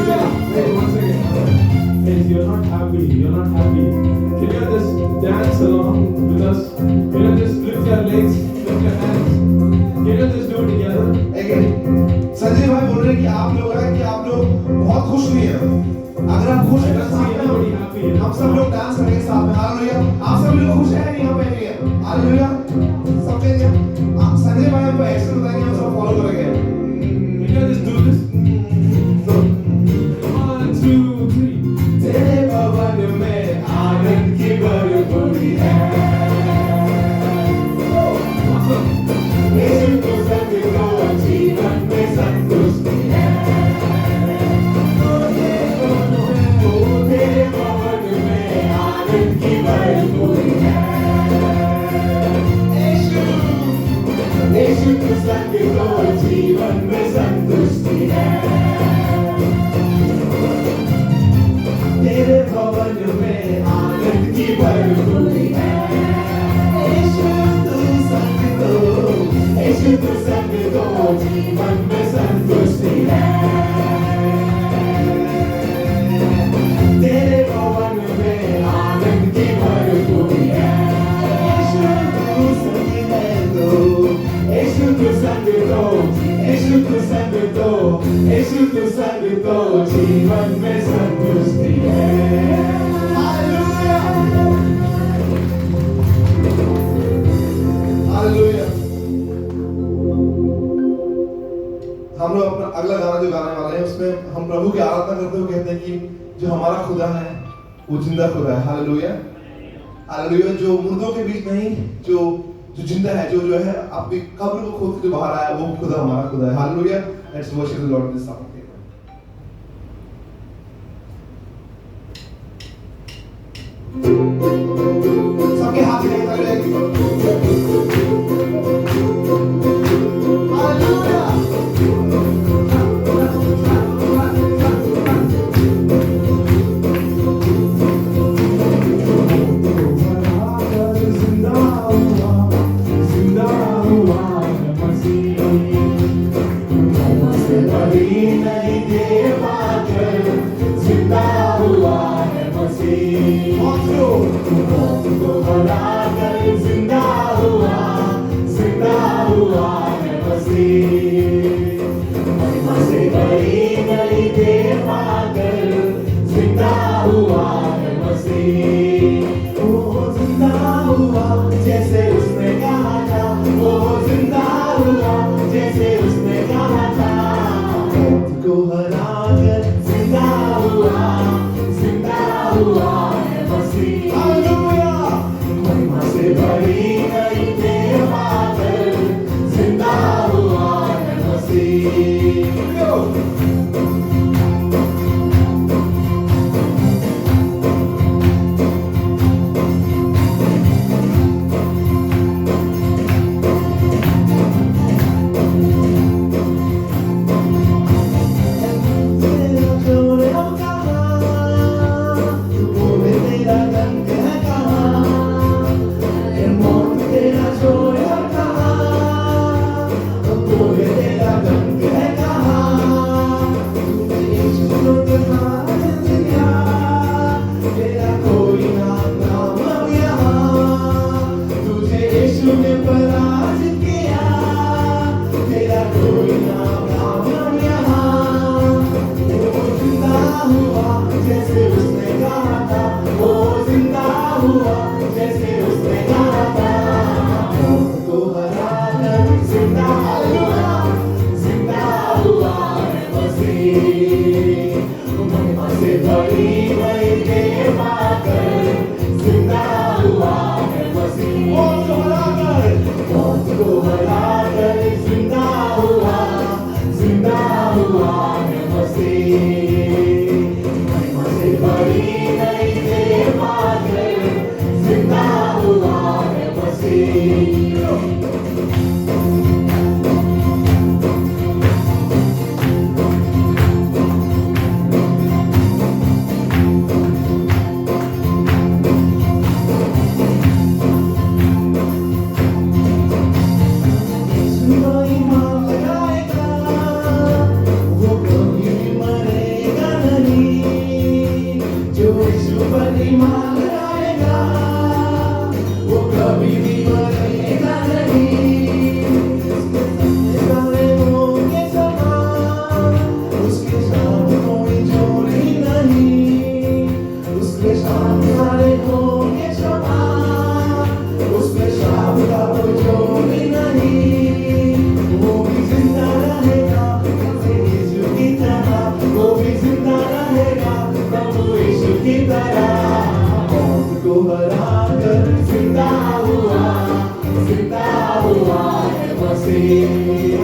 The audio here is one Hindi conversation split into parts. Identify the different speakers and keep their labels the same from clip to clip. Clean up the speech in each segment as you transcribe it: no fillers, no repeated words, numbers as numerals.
Speaker 1: Hey, one second. Hey, you're not happy. You're not happy. Can you just dance along with us? Can you just lift your legs, lift your hands? Can you just do it together?
Speaker 2: Sanjay भाई बोल रहे हैं कि आप लोग लगा कि आप लोग बहुत खुश नहीं है। अगर आप खुश हैं तो साथ में हम सब लोग डांस करेंगे साथ में। हालेलुया। आप सब लोग खुश हैं नहीं यहाँ पे नहीं है। हालेलुया। सब कहेंगे आप संजय भाई हमको एक्शन बताएंगे हम सब फॉलो करेंगे।
Speaker 1: Can you just do this? 1, 2, 3.
Speaker 2: तेरे भवन में आनंद की भरपूरी है। यीशु को संग दो जीवन में संतुष्टि है। तेरे भवन में आनंद की भरपूरी है। यीशु को संग दो जीवन में संतुष्टि है। तेरे भवन में आनंद की भरपूरी है। यीशु तू संग दो जीवन में संतुष्टि है। तेरे भवन में आनंद की भरपूरी है। यीशु तू संग दो, यीशु तू संग दो, यीशु तू संग दो, यीशु तू संग दो जीवन में संतुष्टि है। हालेलुया। हालेलुया। हम लोग अपना अगला गाना जो गाने वाले हैं उसमें हम प्रभु की आराधना करते हुए कहते हैं कि जो हमारा खुदा है वो जिंदा खुदा है। हालेलुया। हालेलुया। जो मुर्दों के बीच नहीं, जो जिंदा है, जो है अपनी कब्र को खोद के बाहर आया, वो खुदा हमारा खुदा है। Hallelujah. Let's worship the Lord this song. सबके हाथ में हालेलुया। जैसे उसने कहा था, वो जिंदा हुआ जैसे उसने कहा था। मौत को हराकर जिंदा हुआ है मसीह। हालेलुया। महिमा से भरी नई देह पाकर जिंदा हुआ है मसीह।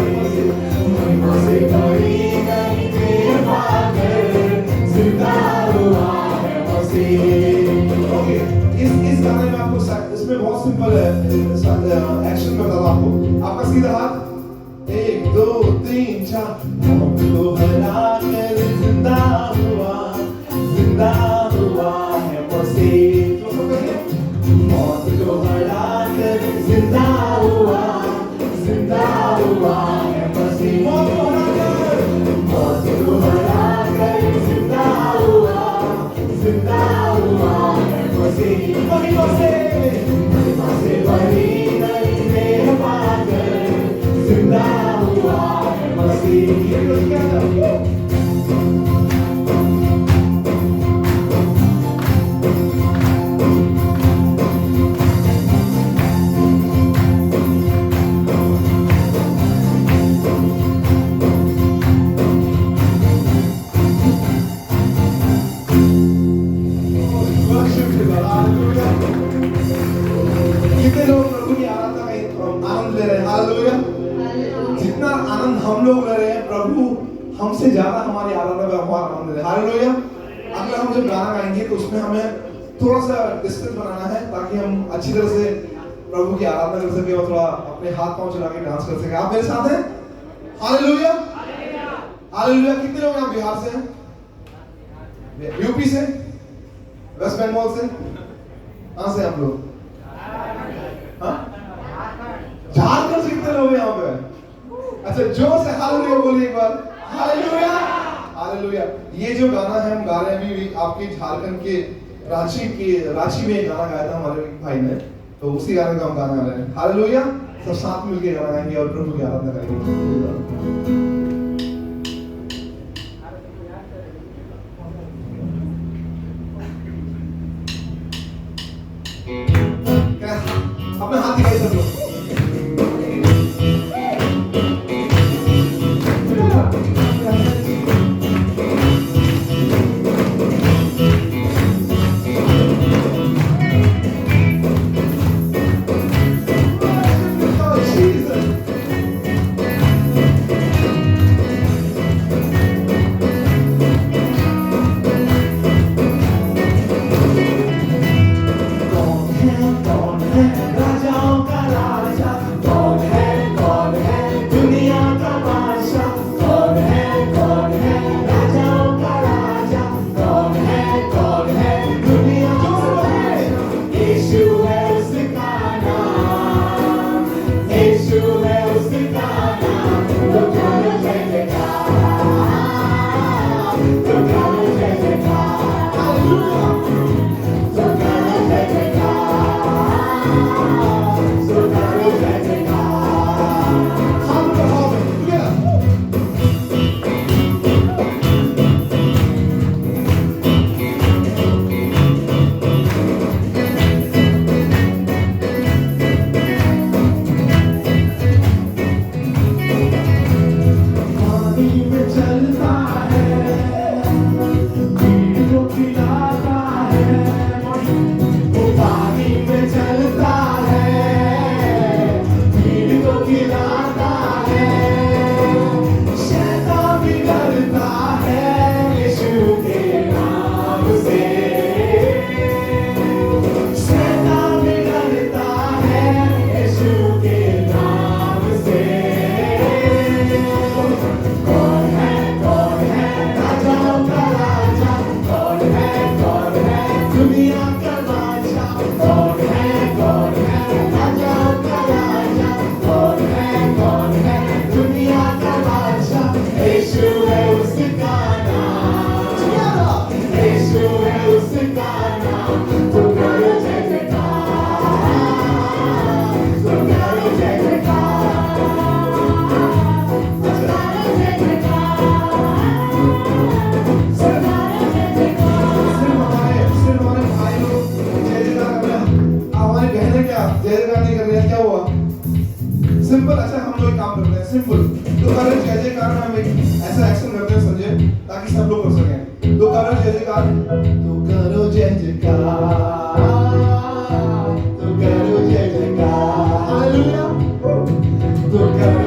Speaker 2: महिमा से भरी गई देह पाकर जिंदा हुआ है मसीह। ओके, इस गाने में आपको इसमें बहुत सिंपल है, एक्शन में बताता आपको। आपका सीधा हाथ 1 2 3 4, मौत को हरा कर जिंदा हुआ है मसीह। तो सब कहिए, मौत को हरा कर जिंदा हुआ है मसीह। मौत को हरा कर जिंदा हुआ है मसीह। महिमा से भरी गई देह पाकर जिंदा हुआ है मसीह। ये लोग क्या करते हैं? कितने लोग प्रभु की आराधना में आनंद ले रहे हैं? हालेलुया। जितना आनंद हम लोग ले रहे हैं, प्रभु हमसे ज्यादा हमारी आराधना में आनंद ले रहे हैं। हालेलुया। अगर हम जब गाना गाएंगे तो उसमें हमें थोड़ा सा डिस्टेंस बनाना है ताकि हम अच्छी तरह से प्रभु की आराधना कर सके और थोड़ा अपने हाथ पांव चला के डांस कर सके। आप मेरे साथ हैं? हालेलुया। हालेलुया। कितने लोग यहाँ बिहार से हैं? यूपी से? वेस्ट बंगाल से? कहां से आप लोग? हाँ? झारखंड से कितने लोग यहाँ पे? अच्छा, जोर से हालेलुया बोलिए एक बार। हालेलुया। हालेलुया। ये जो गाना है हम गा रहे हैं अभी, आपके झारखंड के रांची में गाना गाया था हमारे भाई ने, तो उसी गाने का हम गाना गा रहे हैं। हालेलुया। सब साथ मिलकर गाना गाएंगे और प्रभु की आराधना करेंगे। अपने हाथ दिखाइए सब लोग। सिंपल। अच्छा, हम लोग काम करते हैं सिंपल। तो करो जय जयकार में हम एक ऐसा एक्शन करते हैं संजय, ताकि सब लोग कर सकें। तो करो जय जयकार, तो करो जय जयकार, तो करो जय जयकार, हालेलुया, तो करो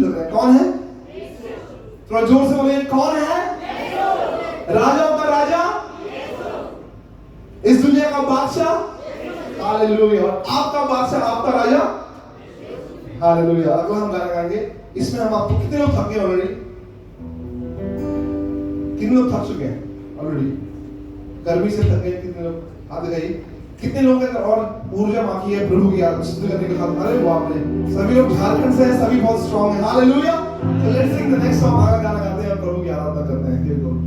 Speaker 2: कर रहे हैं। कौन है? थोड़ा जोर से बोलिए, कौन है? राजाओं का राजा, इस दुनिया का बादशाह। हालेलुया। और आपका बादशाह, आपका राजा। हालेलुया। अगला हम गाना गाएंगे। इसमें हम आपको, कितने लोग थक गए ऑलरेडी? कितने लोग थक चुके हैं ऑलरेडी? गर्मी से थक गए कितने लोग? हाथ दिखाइए। कितने लोगों के अंदर और ऊर्जा बाकी है प्रभु की याद सिद्ध करने के खातिर? अरे बाप रे, सभी लोग झारखंड से हैं, सभी बहुत स्ट्रांग हैं। Hallelujah. So let's sing the next song। आगे गाना गाते हैं और प्रभु की आराधना करते हैं। Here we go।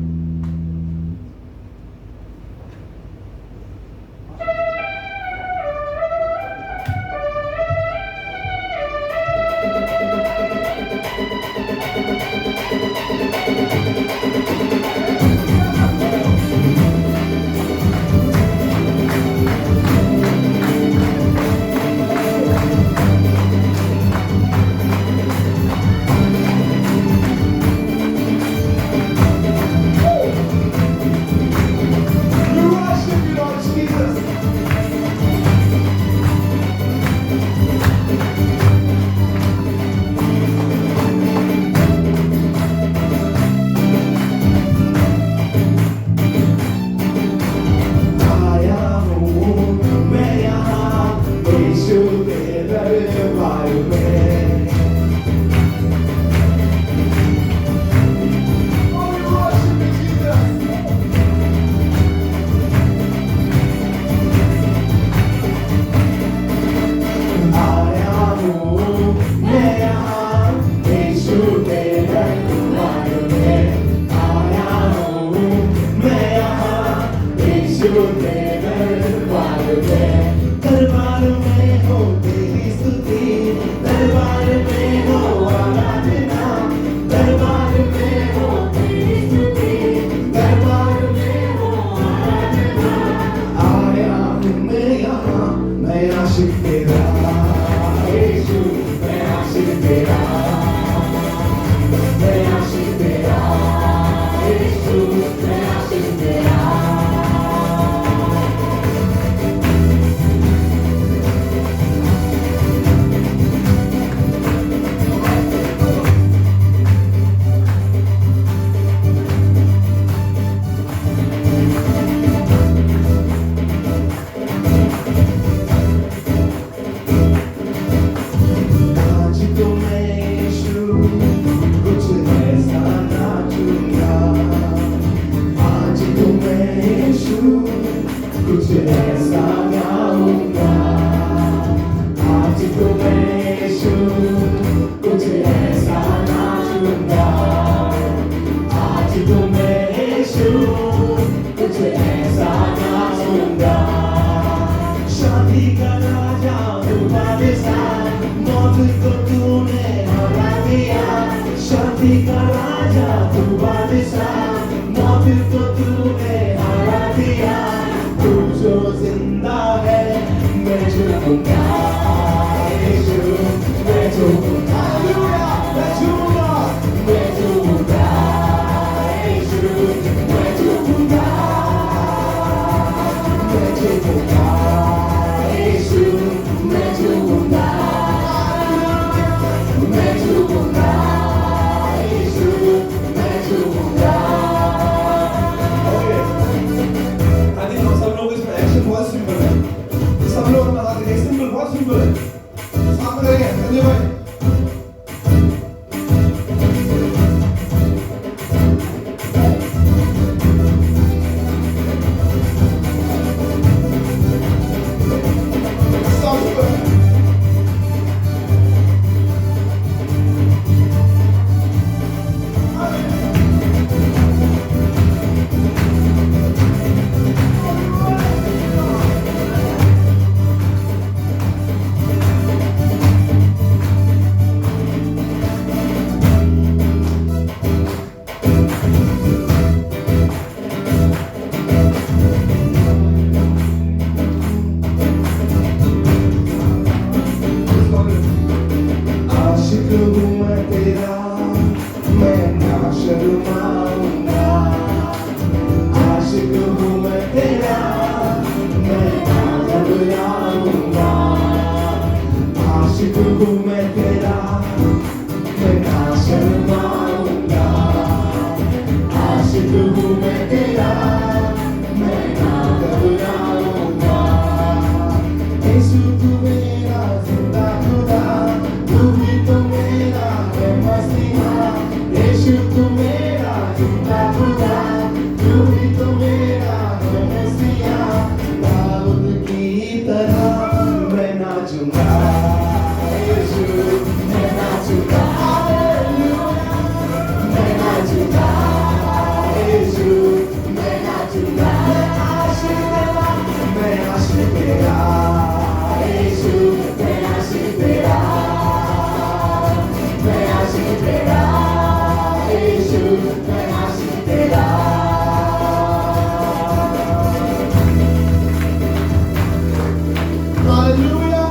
Speaker 2: Hallelujah.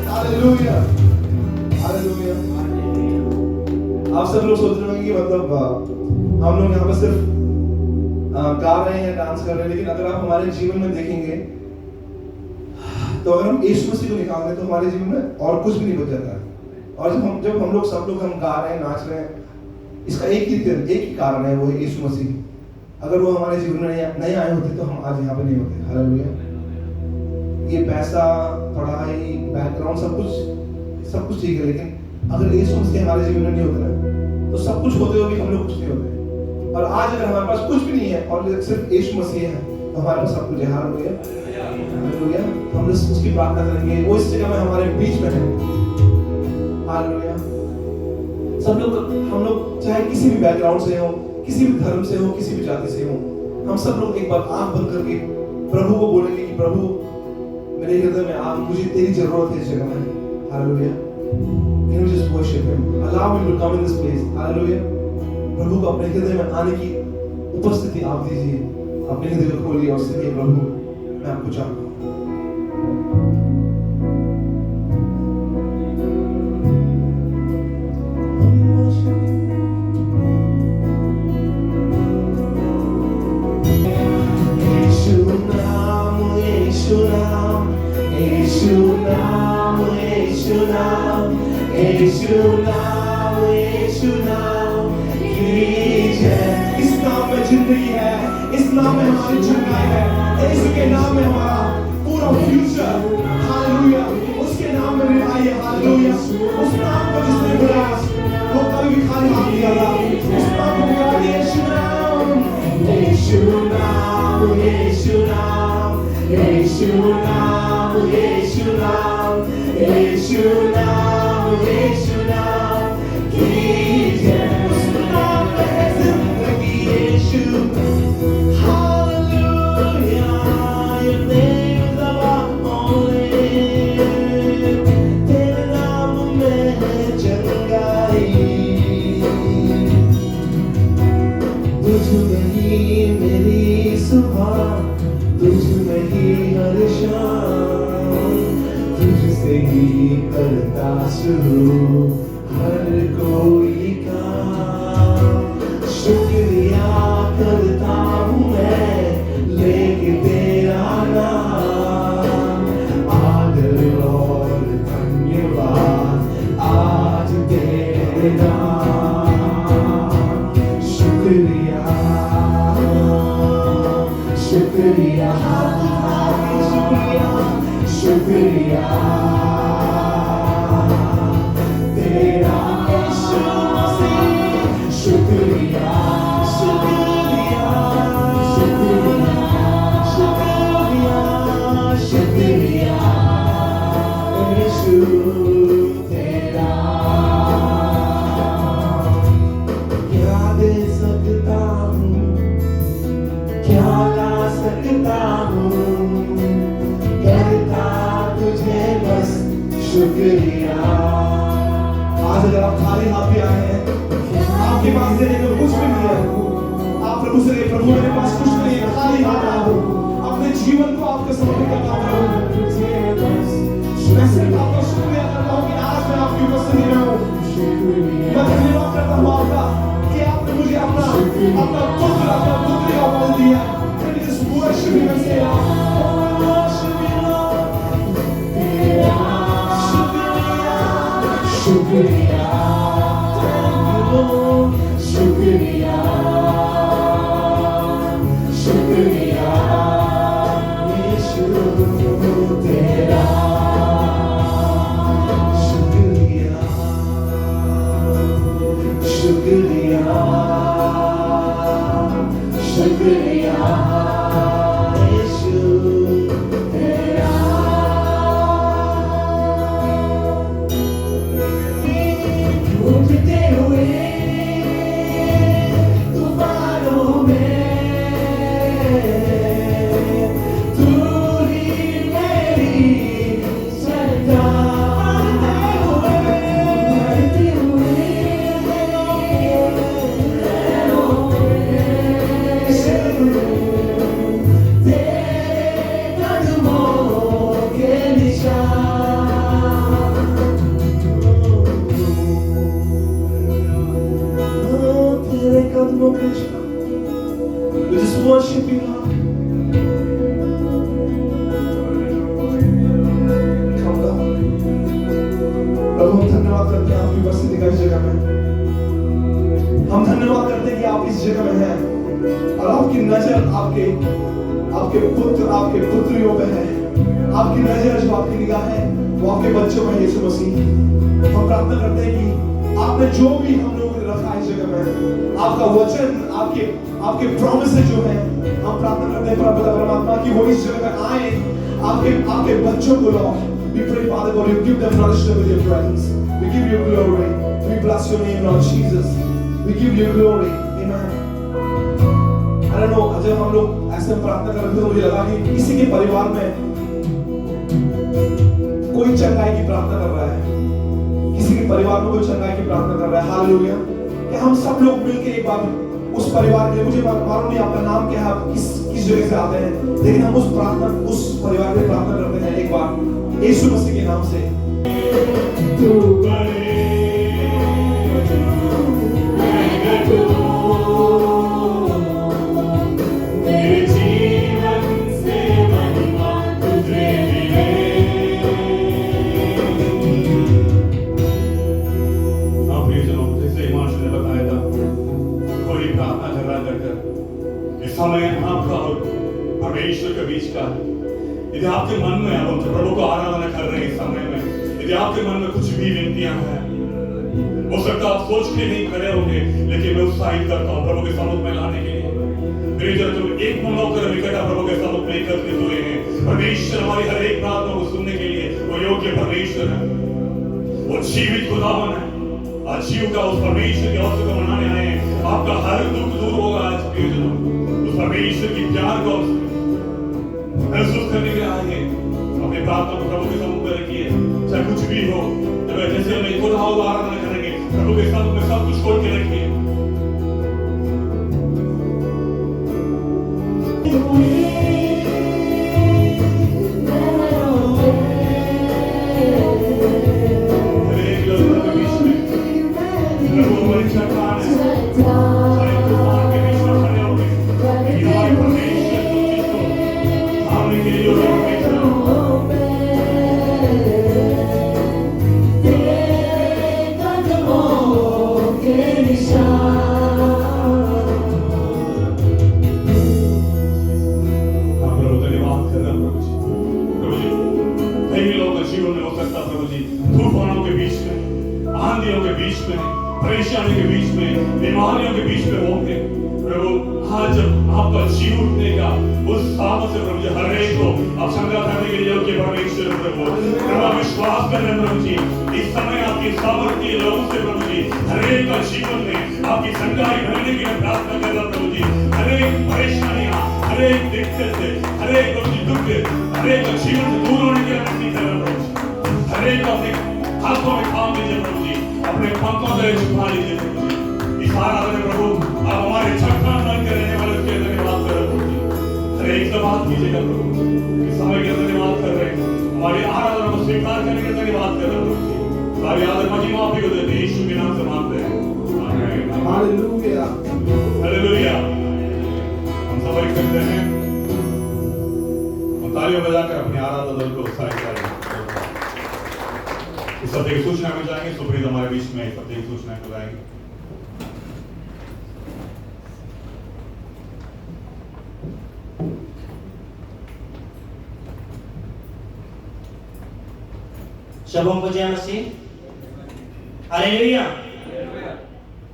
Speaker 2: Hallelujah. Hallelujah. आप सब लोग सोच रहे होंगे कि मतलब हम लोग यहाँ पर सिर्फ गा रहे हैं, डांस कर रहे हैं, लेकिन अगर आप हमारे जीवन में देखेंगे तो अगर हम यीशु मसीह को निकाल दें तो हमारे जीवन में और कुछ भी नहीं बच जाता है। और जब हम लोग सब लोग हम गा रहे हैं, नाच रहे हैं, इसका एक ही कारण है, वो है यीशु मसीह। अगर वो हमारे जीवन में नहीं आए होते तो हम आज यहाँ पे नहीं होते। हालेलुया। ये पैसा, पढ़ाई, बैकग्राउंड सब कुछ ठीक है, लेकिन अगर यीशु मसीह हमारे जीवन में नहीं होते ना तो सब कुछ होते हुए भी हम लोग कुछ नहीं होते। और आज अगर हमारे पास कुछ भी नहीं है और सिर्फ यीशु मसीह है तो हमारे पास सब कुछ है। हालेलुया। हालेलुया। हम उसकी प्रार्थना करेंगे, वो इस जगह में हमारे बीच में है। हालेलुया। सब लोग, हम लोग चाहे किसी भी बैकग्राउंड से हो, किसी भी धर्म से हो, किसी भी जाति से हो, हम सब लोग एक बार आंख बंद करके प्रभु को बोलेंगे कि प्रभु मेरे हृदय में आ, मुझे तेरी जरूरत है इस जगह में। Hallelujah. Can you just worship him? Allow him to come in this place. Hallelujah. प्रभु को अपने हृदय में आने की उपस्थिति आप दीजिए। अपने हृदय को खोलिए और कहिए, प्रभु मैं आपको चाहता हूँ। इस नाम में जिंदगी है, इस नाम में हमारी जिंदगी है, इसके नाम में हमारा पूरा फ्यूचर। हालेलुया। उसके नाम में रिहाई है। हालेलुया। उस नाम को जिसने बुलाया वो कभी भी खाली हाथ नहीं आता। उस नाम को बुला दिया, यीशु नाम, यीशु नाम, यीशु नाम, यीशु नाम, यीशु नाम, यीशु नाम, यीशु नाम की जय। उस नाम में है जिंदगी, यीशु। Hallelujah. Your name is above only. तेरे नाम में है चंगाई। तुझ में ही मेरी सुबह, तुझ में ही हर शाम, तुझसे ही करता शुरू हर कोई काम। शुक्रिया करता हूँ मैं लेके तेरा नाम, आदर और धन्यवाद आज तेरे नाम। शुक्रिया, शुक्रिया, शुक्रिया, शुक्रिया तेरा यीशु मसीह। शुक्रिया, शुक्रिया, शुक्रिया, शुक्रिया, शुक्रिया यीशु तेरा। क्या दे सकता हूँ, क्या ला सकता हूँ, करता तुझे बस शुक्रिया। आज अगर आप खाली हाथ भी आए हैं, आपके पास देने को कुछ भी नहीं है, आप प्रभु से कहिए, प्रभु मेरे पास कुछ नहीं है, खाली हाथ आया हूँ, अपने जीवन को आपके समर्पित करता हूँ। मैं सिर्फ आपका शुक्रिया करता हूँ कि आज मैं आपकी उपस्थिति में हूँ। मैं धन्यवाद करता हूँ आपका कि आपने मुझे अपना पुत्र, अपना पुत्री का पद दिया। Can you just worship him and say, oh, worship you, Lord. तेरा शुक्रिया, thank you Lord, शुक्रिया, शुक्रिया यीशु तेरा। शुक्रिया, शुक्रिया, शुक्रिया यीशु तेरा। उठते हुए तूफानों में तू ही मेरी सरकार। बढ़ते हुए नजर आपके पुत्र आपके पुत्रियों पे है, आपकी नजर जो आपकी निगाह है वो आपके बच्चों में यीशु मसीह। हम प्रार्थना करते हैं कि आपने जो भी हम लोगों को रखा है इस जगह पर, आपका वचन, आपके प्रॉमिसेस जो है, हम प्रार्थना करते हैं परमात्मा कि वो इस जगह पर आए, आपके बच्चों को Lord, we pray Father God, you give them nourishment with your presence, we give you glory, we bless your name Lord Jesus, we give you glory, amen। I don't know, जब हम लोग ऐसे प्रार्थना कर रहे थे तो मुझे लगा कि किसी के परिवार में कोई चंगाई की प्रार्थना कर रहा है, किसी के परिवार में कोई चंगाई की प्रार्थना कर रहा है। हालेलुया। कि हम सब लोग मिलकर एक बार उस परिवार के, मुझे मालूम नहीं आपका नाम क्या है, आप किस जगह से आते हैं, लेकिन हम उस परिवार के प्रार्थना करते हैं एक बार यीशु मसीह के नाम से।
Speaker 3: समय आपका और परमेश्वर के बीच का, यदि आपके मन में अब हम प्रभु को आराधना कर रहे हैं इस समय में, यदि आपके मन में कुछ भी विनतियां हैं, हो सकता आप सोच के नहीं खड़े होंगे, लेकिन मैं उत्साहित करता हूँ प्रभु के सम्मुख में लाने के लिए। मेरे जब तुम एक मन होकर इकट्ठा प्रभु के सम्मुख में एकत्रित हुए हैं, परमेश्वर हमारी हर एक प्रार्थना को सुनने के लिए वो योग्य परमेश्वर है, वो जीवित खुदावन है। आज जीव का उस परमेश्वर के अवसर को मनाने आए हैं। आपका हर दुख दूर होगा आज उस परमेश्वर की प्यार को महसूस करने के लिए आए हैं। अपने प्रार्थना को प्रभु के सम्मुख में रखिए, चाहे कुछ भी हो, जैसे हम एक खुदा होगा आराधना करेंगे, प्रभु के सम्मुख में सब कुछ छोड़ के रखिए। परेशानी के बीच में, बीमारियों के बीच में होंगे प्रभु। आज जब आपका जी उठने का उस सामर्थ से प्रभु जी हर एक को आप संग्रह करने के लिए योग्य परमेश्वर प्रभु, प्रभु विश्वास कर रहे प्रभु जी, इस समय आपकी सामर्थ्य लोगों से प्रभु जी हर एक का जीवन में आपकी संगाई भरने की मैं प्रार्थना कर रहा प्रभु जी। हर एक परेशानियां, हर एक दिक्कत, हर एक प्रभु जी दुख, हर एक का जीवन से दूर होने की विनती कर रहा प्रभु जी। हर एक अपने हाथों में थाम लीजिए प्रभु जी, अपने पंखों से छुपा लीजिए प्रभु जी। इस आराधना में प्रभु आप हमारे छक्का मन के रहने वाले के धन्यवाद कर रहे प्रभु जी। हर एक से बात कीजिएगा प्रभु, इस समय के धन्यवाद कर रहे हैं, हमारी आराधना को स्वीकार करने के धन्यवाद कर रहे प्रभु जी। सारी आदर महिमा आप ही को देते हैं, यीशु के नाम से मांगते हैं, आमीन।
Speaker 2: Hallelujah,
Speaker 3: hallelujah. हम सब एक करते हैं, हम तालियां बजाकर अपनी आराधना दल को उत्साहित करें। इस सत्य की सूचना में जाएंगे, सुप्रीत हमारे बीच में सत्य की सूचना को लाएंगे।
Speaker 4: शबों को जय मसीह, हालेलुया।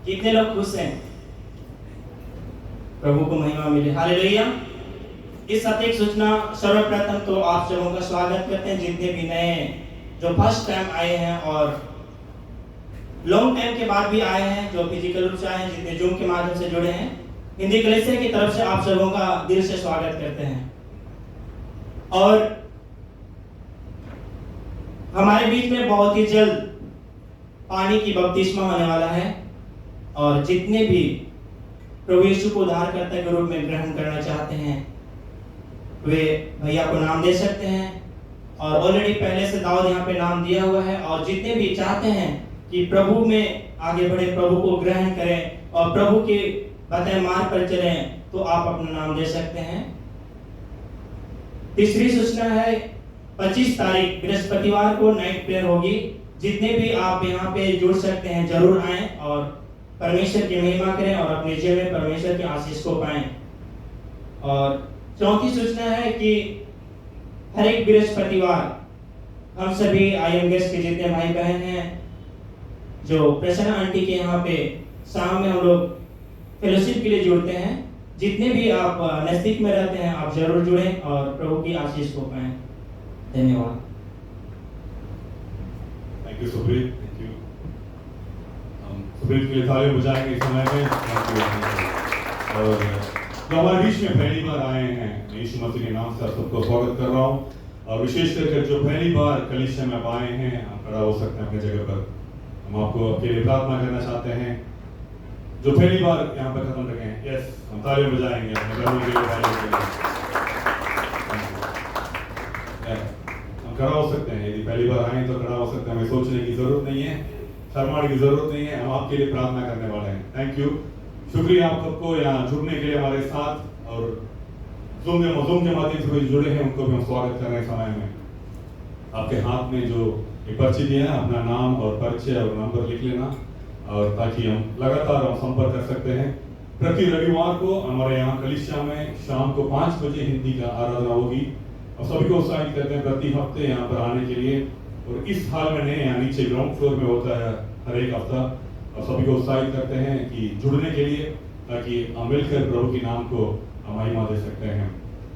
Speaker 4: कितने लोग खुश हैं? प्रभु को महिमा मिले, हालेलुया। इस सत्य सूचना सर्वप्रथम तो आप सबों का स्वागत करते हैं, जितने भी नए जो फर्स्ट टाइम आए हैं और लॉन्ग टाइम के बाद भी आए हैं, जो फिजिकल रूप से आए हैं, जितने जूम के माध्यम से जुड़े हैं, हिंदी कलीसिया की तरफ से आप सबों का दिल से स्वागत करते हैं। और हमारे बीच में बहुत ही जल्द पानी की बपतिस्मा होने वाला है, और जितने भी प्रभु यीशु को उद्धारकर्ता के रूप में ग्रहण करना चाहते हैं वे भैया को नाम दे सकते हैं। और ऑलरेडी पहले से दाऊद यहाँ पे नाम दिया हुआ है, और जितने भी चाहते हैं कि प्रभु में आगे बढ़े, प्रभु को ग्रहण करें और प्रभु के बताए मार्ग पर चलें, तो आप अपना नाम दे सकते हैं। तीसरी सूचना है 25 तारीख बृहस्पतिवार को नाइट प्रेयर होगी। जितने भी आप यहाँ पे जुड़ सकते हैं जरूर आएं और परमेश्वर की महिमा करें और अपने जीवन में परमेश्वर की आशीष को पाएं। और चौथी सूचना है कि हर एक बृहस्पतिवार हम सभी आईएम गेस्ट के जितने भाई बहन हैं, जो प्रसन्ना आंटी के यहाँ पे शाम में हम लोग फेलोशिप के लिए जुड़ते हैं। जितने भी आप नजदीक में रहते हैं, आप जरूर जुड़ें और प्रभु की आशीष को पाएं। धन्यवाद।
Speaker 3: Thank you Supreet, thank you. हम सुप्रीत के लिए तालियां बजाएंगे इस समय में। Thank you. और जो हमारे बीच में पहली बार आए हैं, यीशु मसीह के नाम से आप सबको स्वागत कर रहा हूँ। और विशेष करके जो पहली बार कलीसिया में आए हैं, हम खड़ा हो सकते हैं अपनी जगह पर। हम आपको आपके लिए प्रार्थना करना चाहते हैं। जो पहली बार यहाँ पर खत्म रखे हैं, यस, हम तालियां बजाएंगे अपने घरों के लिए, भाइयों के लिए। हम खड़ा हो सकते हैं, यदि पहली बार आए तो खड़ा हो सकते हैं। हमें सोचने की जरूरत नहीं है, शर्माने की जरूरत नहीं है। हम आपके लिए प्रार्थना करने वाले हैं। थैंक यू, शुक्रिया आप सबको यहाँ जुड़ने के लिए हमारे साथ। और जूम के माध्यम से जुड़े हैं, उनको भी हम स्वागत कर रहे हैं। समय में आपके हाथ में जो एक पर्ची दिया है, अपना नाम और परिचय और नंबर लिख लेना, और ताकि हम लगातार हम संपर्क कर सकते हैं। प्रति रविवार को हमारे यहाँ कलीसिया में शाम को 5 बजे हिंदी का आराधना होगी। और सभी को उत्साहित करते हैं प्रति हफ्ते यहाँ पर आने के लिए। और इस हाल में नहीं, यहाँ नीचे ग्राउंड फ्लोर में होता है हर एक हफ्ता। और सभी को उत्साहित करते हैं कि जुड़ने के लिए, ताकि हम मिलकर प्रभु के नाम को महिमा दे सकते हैं।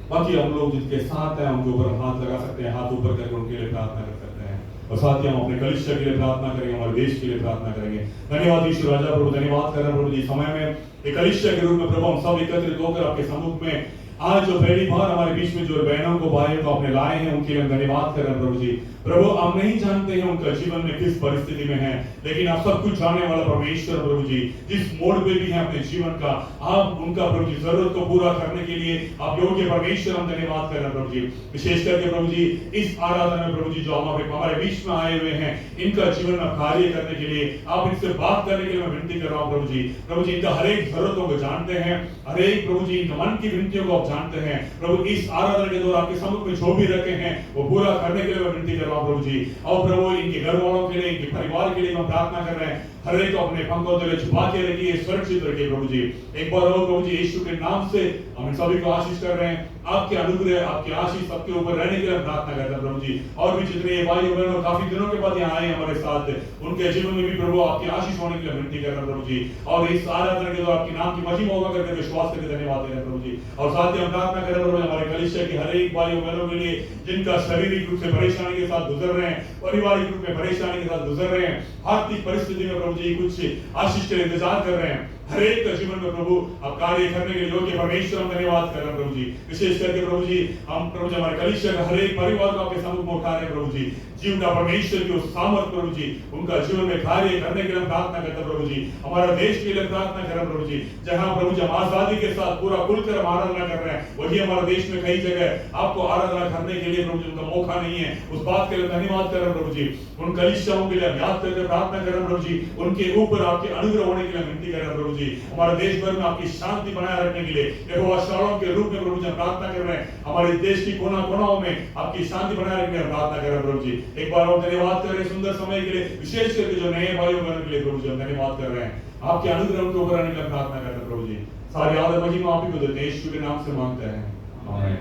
Speaker 3: बाकी हम लोग जिनके साथ हैं, उनके ऊपर हाथ लगा सकते हैं, हाथ ऊपर करके उनके लिए प्रार्थना कर सकते हैं। और साथ ही हम अपने कलीसिया के लिए प्रार्थना करेंगे, हमारे देश के लिए प्रार्थना करेंगे। धन्यवाद यीशु राजा प्रभु, धन्यवाद कर रहे हैं प्रभु जी। समय में एक कलीसिया के रूप में प्रभु हम सब एकत्रित होकर आपके सम्मुख में आज जो पहली बार हमारे बीच में जो बहनों को भाइयों को आपने लाए हैं, उनके लिए हम धन्यवाद कर रहे हैं प्रभु जी। प्रभु हम नहीं जानते हैं उनका जीवन में किस परिस्थिति में है, लेकिन आप सब कुछ जानने वाला परमेश्वर प्रभु जी, जिस मोड़ पे भी है अपने जीवन का, आप उनका प्रभु जी जरूरत को पूरा करने के लिए आप योग्य परमेश्वर, हम धन्यवाद कर रहे हैं प्रभु जी। विशेष करके प्रभु जी इस आराधना में प्रभु जी जो हमारे बीच में आए हुए हैं, इनका जीवन में कार्य करने के लिए, आप इनसे बात करने के लिए मैं विनती कर रहा हूँ प्रभु जी। प्रभु जी इनका हर एक जरूरतों को जानते हैं, हर एक प्रभु जी इनका मन की विनतियों को जानते हैं। प्रभु इस आराधना के दौरान आपके सम्मुख में जो भी रखे हैं वो पूरा करने के लिए मैं विनती कर रहा हूं प्रभु जी। और प्रभु इनके घर वालों के लिए, इनके परिवार के लिए हम प्रार्थना कर रहे हैं। हर एक को अपने पंखों में छुपा के रखिए, सुरक्षित रखिए प्रभु जी। एक बार और प्रभु जी यीशु के नाम से हम सभी को आशीष कर रहे हैं। आपके अनुग्रह, आपकी आशीष सबके ऊपर रहने के लिए प्रार्थना करते हैं प्रभु जी। और भी जितने भाई बहनों काफी दिनों के बाद यहाँ आए हमारे साथ, उनके जीवन में भी प्रभु आपकी आशीष होने के लिए विनती कर रहे हैं प्रभु जी। और इस आराधना के दौरान आपके नाम की महिमा होगा करके विश्वास करके धन्यवाद दे रहे हैं प्रभु जी। और साथ ही हम प्रार्थना कर रहे हैं प्रभु हमारे कलीसिया के हर एक भाइयों बहनों के लिए, जिनका शारीरिक रूप से परेशानी के साथ गुजर रहे हैं, पारिवारिक रूप में परेशानी के साथ गुजर रहे हैं, आर्थिक परिस्थिति में प्रभु जी कुछ आशीष के लिए इंतजार कर रहे हैं, हर एक का जीवन में प्रभु आप कार्य करने के लिए योग्य परमेश्वर, हम धन्यवाद कर रहे हैं प्रभु जी। विशेष करके प्रभु जी हम प्रभु जी हमारे कलीसिया का हर एक परिवार को आपके सम्मुख में उठा रहे हैं प्रभु जी। जीव का परमेश्वर की उस सामर्थ प्रभु जी उनका जीवन में कार्य करने के लिए प्रार्थना करते हैं प्रभु जी। हमारा देश के लिए प्रार्थना कर रहे हैं प्रभु जी, जहां प्रभु जी हम आजादी के साथ पूरा खुलकर हम आराधना कर रहे हैं, वही हमारे देश में कई जगह आपको आराधना करने के लिए प्रभु जी उनका मौका नहीं है। उस बात के लिए धन्यवाद कर रहे हैं प्रभु जी। उन कलीसियाओं के लिए याद करके प्रार्थना कर रहे हैं प्रभु जी, उनके ऊपर आपके अनुग्रह होने के लिए विनती कर रहे हैं प्रभु जी। हमारे देश भर में आपकी शांति बनाए रखने के लिए यहोवा शालोम के रूप में प्रभु जी प्रार्थना कर रहे हैं। हमारे देश की कोना कोनाओं में आपकी शांति बनाए रखने की प्रार्थना कर रहे हैं प्रभु जी। एक बार और धन्यवाद कर रहे हैं सुंदर समय के लिए, विशेष करके जो नए भाइयों बहनों के लिए प्रभु जी हम धन्यवाद कर रहे हैं। आपके अनुग्रह के ऊपर आने की प्रार्थना करते हैं प्रभु जी। सारी आदर महिमा आप ही को देते हैं, यीशु के नाम से मांगते हैं, आमीन।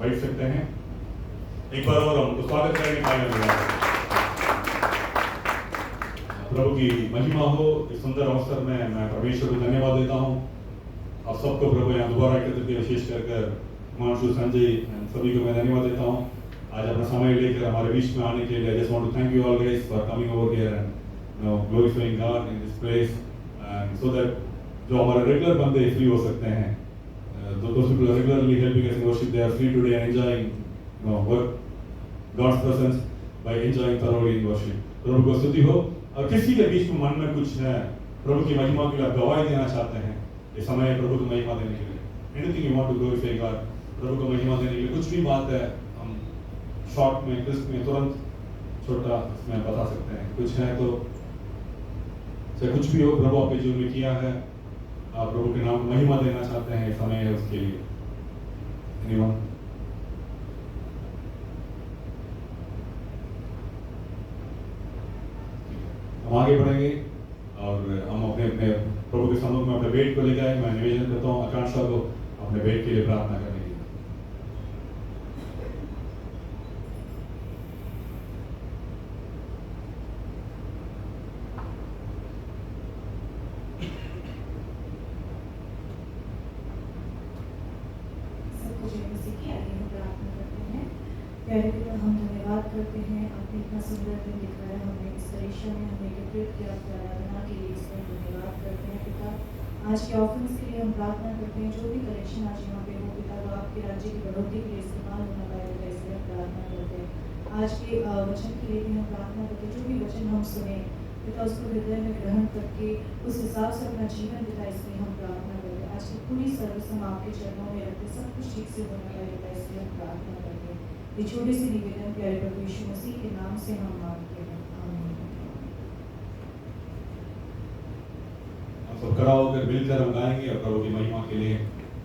Speaker 3: बैठ सकते हैं। एक बार और हम स्वागत करेंगे प्रभु की महिमा हो। इस सुंदर अवसर में मैं परमेश्वर को धन्यवाद देता हूँ। आप सबको प्रभु यहाँ दोबारा एकत्रित किया, विशेष कर हिमांशु, संजय सभी को मैं धन्यवाद देता हूँ आज अपना समय लेकर हमारे बीच में आने के लिए। I just want to thank you all guys for coming over here and glorifying God in this place, and so that जो हमारे रेगुलर बंदे फ्री हो सकते हैं, those people are regularly helping us in worship, they are free today and enjoying work God's presence by enjoying thoroughly in worship. प्रभु को स्तुति हो। और किसी के बीच में मन में कुछ है, प्रभु की महिमा के लिए आप गवाही देना चाहते हैं, ये समय प्रभु को महिमा देने के लिए, anything you want to glorify God, प्रभु को महिमा देने के लिए कुछ भी बात है, हम शॉर्ट में, क्रिस्प में, तुरंत छोटा इसमें बता सकते हैं। कुछ है तो चाहे कुछ भी हो, प्रभु आपके जीवन में किया है, आप प्रभु के नाम को महिमा देना चाहते हैं, समय है उसके लिए। एनीवन? हम आगे बढ़ेंगे और हम अपने अपने प्रभु के सम्मुख में अपने वेट को लेकर आए। मैं निवेदन करता हूँ आकांक्षा को अपने भेंट के लिए प्रार्थना करेंगे।
Speaker 5: प्यारे पिता, हम धन्यवाद करते हैं, आपने इतना सुंदर दिन दिखाया हमें, इस परीक्षा में हमें एकत्रित किया आपकी आराधना के लिए, इसमें धन्यवाद करते हैं पिता। आज के ऑफरेंस के लिए हम प्रार्थना करते हैं, जो भी कलेक्शन आज यहाँ पे हो पिता, वो आपके राज्य की बढ़ोतरी के लिए इस्तेमाल होना पाएगा, इसलिए हम प्रार्थना करते हैं। आज के वचन के लिए भी हम प्रार्थना करते हैं, जो भी वचन हम सुने पिता, उसको हृदय में ग्रहण करके उस हिसाब से अपना जीवन पिता, इसलिए हम प्रार्थना करते हैं। आज की पूरी सर्विस हम आपके चरणों में रखते, सब कुछ ठीक से होना पाएगा, इसलिए हम प्रार्थना करते हैं। ये छोटे से निवेदन प्यारे प्रभु यीशु मसीह के नाम से हम मांगते हैं, आमीन।
Speaker 3: हम सब खड़ा होकर मिलकर हम गाएंगे और प्रभु की महिमा के लिए।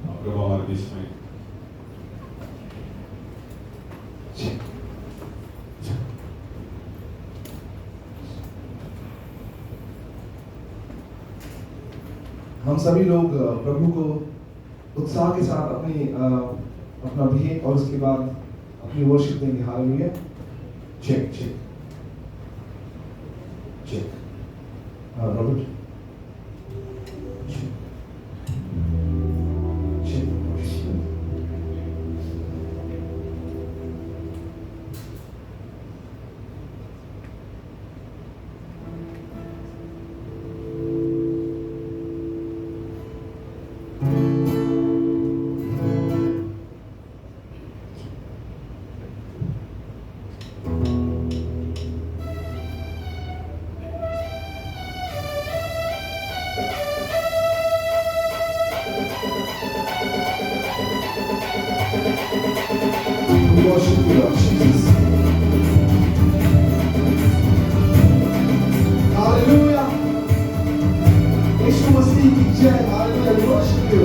Speaker 3: प्रभु हमारे बीच में
Speaker 2: हम सभी लोग प्रभु को उत्साह के साथ अपना भेंट और उसके बाद अपनी वर्शिप देंगे। Hallelujah. Check check check. Robert check check. We worship you, Lord Jesus. Hallelujah. यीशु मसीह की जय। Hallelujah. We worship you.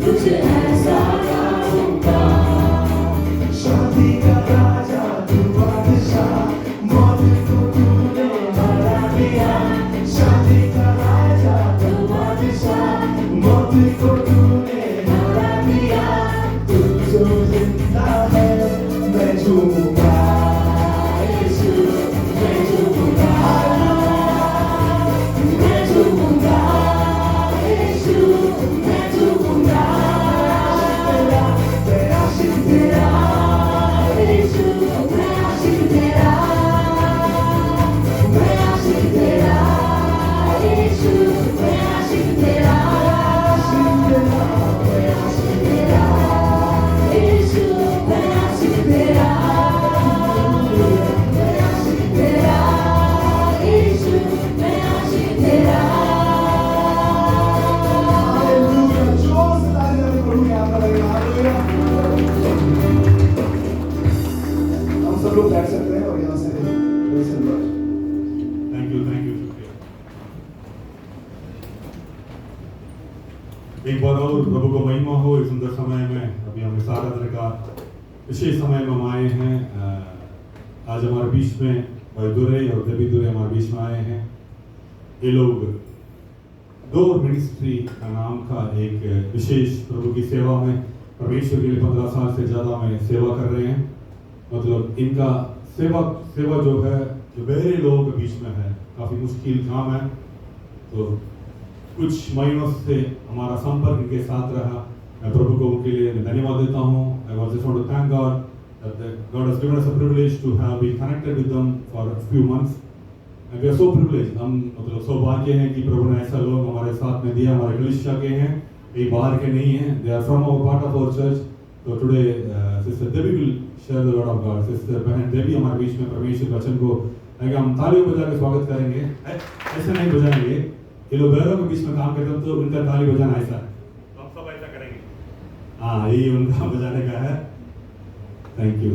Speaker 6: तुझे
Speaker 3: एक बार और प्रभु को महिमा हो इस सुंदर समय में। अभी हम इस आराधना का विशेष समय में हम आए हैं। आज हमारे बीच में भाई दुरे और देवी दुरे हमारे बीच में आए हैं। ये लोग डोर मिनिस्ट्री का नाम का एक विशेष प्रभु की सेवा में परमेश्वर के लिए 15 साल से ज़्यादा में सेवा कर रहे हैं। मतलब इनका सेवा जो है जो बहरे लोगों के बीच में है, काफ़ी मुश्किल काम है। तो कुछ महीनों से हमारा संपर्क इनके साथ रहा। मैं प्रभु को उनके लिए धन्यवाद देता हूँ। I just want to thank God that God has given us a privilege to have been connected with them for a few months. And we are so privileged. हम मतलब सौभाग्य हैं कि प्रभु ने ऐसा लोग हमारे साथ में दिया। हमारे कलीसिया के हैं, ये बाहर के नहीं हैं। They are from our part of our church. So today Sister Debbie will share the word of God. Sister बहन देवी हमारे बीच में परमेश्वर वचन को हम तालियों बजा के स्वागत करेंगे। ऐसे नहीं बजाएंगे, ये लोग बैरों के बीच में काम करते हैं तो उनका ताली बजाना ऐसा है, तो हम सब ऐसा करेंगे। हाँ, यही उनका बजाने का है। Thank you.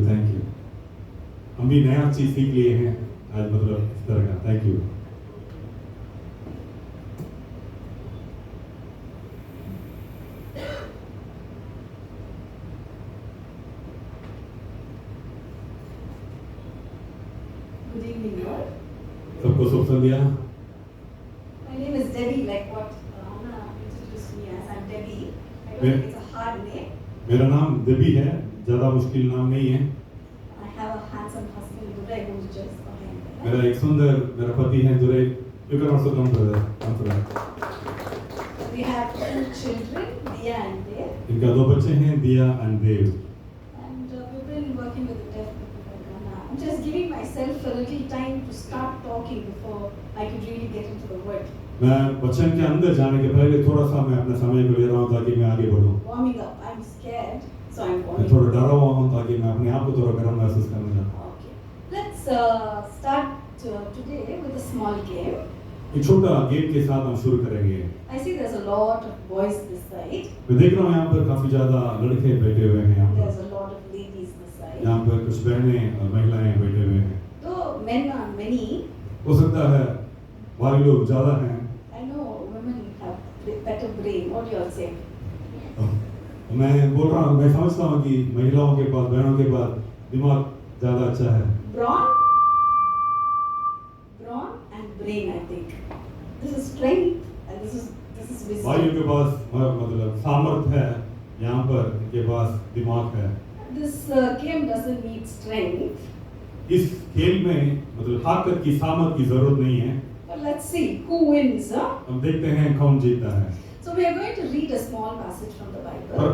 Speaker 3: हम भी नया चीज सीख लिए हैं आज, मतलब इस तरह का। Thank you.
Speaker 6: Good evening, all.
Speaker 3: सबको शुभ संध्या।
Speaker 6: My name is Debbie, like what Anna introduced me as. I'm Debbie. I don't think it's a hard name.
Speaker 3: मेरा नाम देवी है, ज्यादा मुश्किल नाम नहीं है।
Speaker 6: I have a handsome husband, Durai, who's just behind there.
Speaker 3: मेरा एक सुंदर मेरा पति है दुरे। You can also come brother.
Speaker 6: We have 2 children, Dia and Dev.
Speaker 3: इनका 2 बच्चे हैं, Diya and Dev.
Speaker 6: And we've been working with the deaf people like Anna. I'm just giving myself a little time to start talking before I could really get into the word.
Speaker 3: मैं वचन के अंदर जाने के पहले थोड़ा सा मैं अपने समय को ले रहा हूँ ताकि मैं आगे बढ़ूँ।
Speaker 6: Warming up. I'm scared, so I'm
Speaker 3: मैं
Speaker 6: warming
Speaker 3: थोड़ा
Speaker 6: up.
Speaker 3: डरा हुआ हूँ ताकि मैं अपने आप को थोड़ा गर्म महसूस करना चाहता हूँ।
Speaker 6: Okay. Let's start today with a small game.
Speaker 3: एक छोटा गेम के साथ हम शुरू करेंगे।
Speaker 6: I see there's a lot of boys this side.
Speaker 3: मैं देख रहा हूँ यहाँ पर काफी ज्यादा लड़के बैठे हुए हैं। यहाँ
Speaker 6: There's
Speaker 3: पर
Speaker 6: a lot of ladies this side.
Speaker 3: यहाँ पर कुछ बहनें और महिलाएं बैठे हुए हैं।
Speaker 6: Though men are many,
Speaker 3: हो सकता है बाकी लोग ज्यादा हैं।
Speaker 6: I know women have better brain. What do you all say?
Speaker 3: मैं बोल रहा हूँ, मैं समझता हूँ कि महिलाओं के पास, बहनों के पास दिमाग ज्यादा अच्छा है।
Speaker 6: Brawn and brain, I think. This is strength and this is
Speaker 3: भाइयों
Speaker 6: wisdom.
Speaker 3: के पास मतलब सामर्थ्य है, यहाँ पर इनके पास दिमाग है।
Speaker 6: This game doesn't need strength.
Speaker 3: इस खेल में मतलब ताकत की, सामर्थ की जरूरत नहीं है।
Speaker 6: But let's see who wins. Huh?
Speaker 3: हम देखते हैं कौन जीतता है।
Speaker 6: So we are going to read a small passage from the Bible.
Speaker 3: और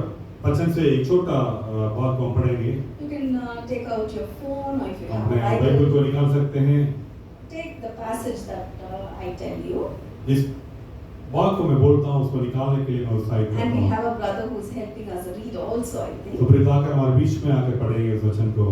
Speaker 3: वचन से एक छोटा बात को हम पढ़ेंगे।
Speaker 6: You can take out your phone or if you have
Speaker 3: अपने
Speaker 6: a
Speaker 3: बाइबल
Speaker 6: Bible,
Speaker 3: को निकाल सकते हैं।
Speaker 6: take the passage that I tell you.
Speaker 3: जिस बात को मैं बोलता हूँ उसको निकालने के लिए मैं उत्साहित
Speaker 6: And
Speaker 3: करता
Speaker 6: we
Speaker 3: हूँ।
Speaker 6: have a brother who's helping us read also, I
Speaker 3: तो
Speaker 6: think.
Speaker 3: प्रीत आकर हमारे बीच में आकर पढ़ेंगे इस वचन को।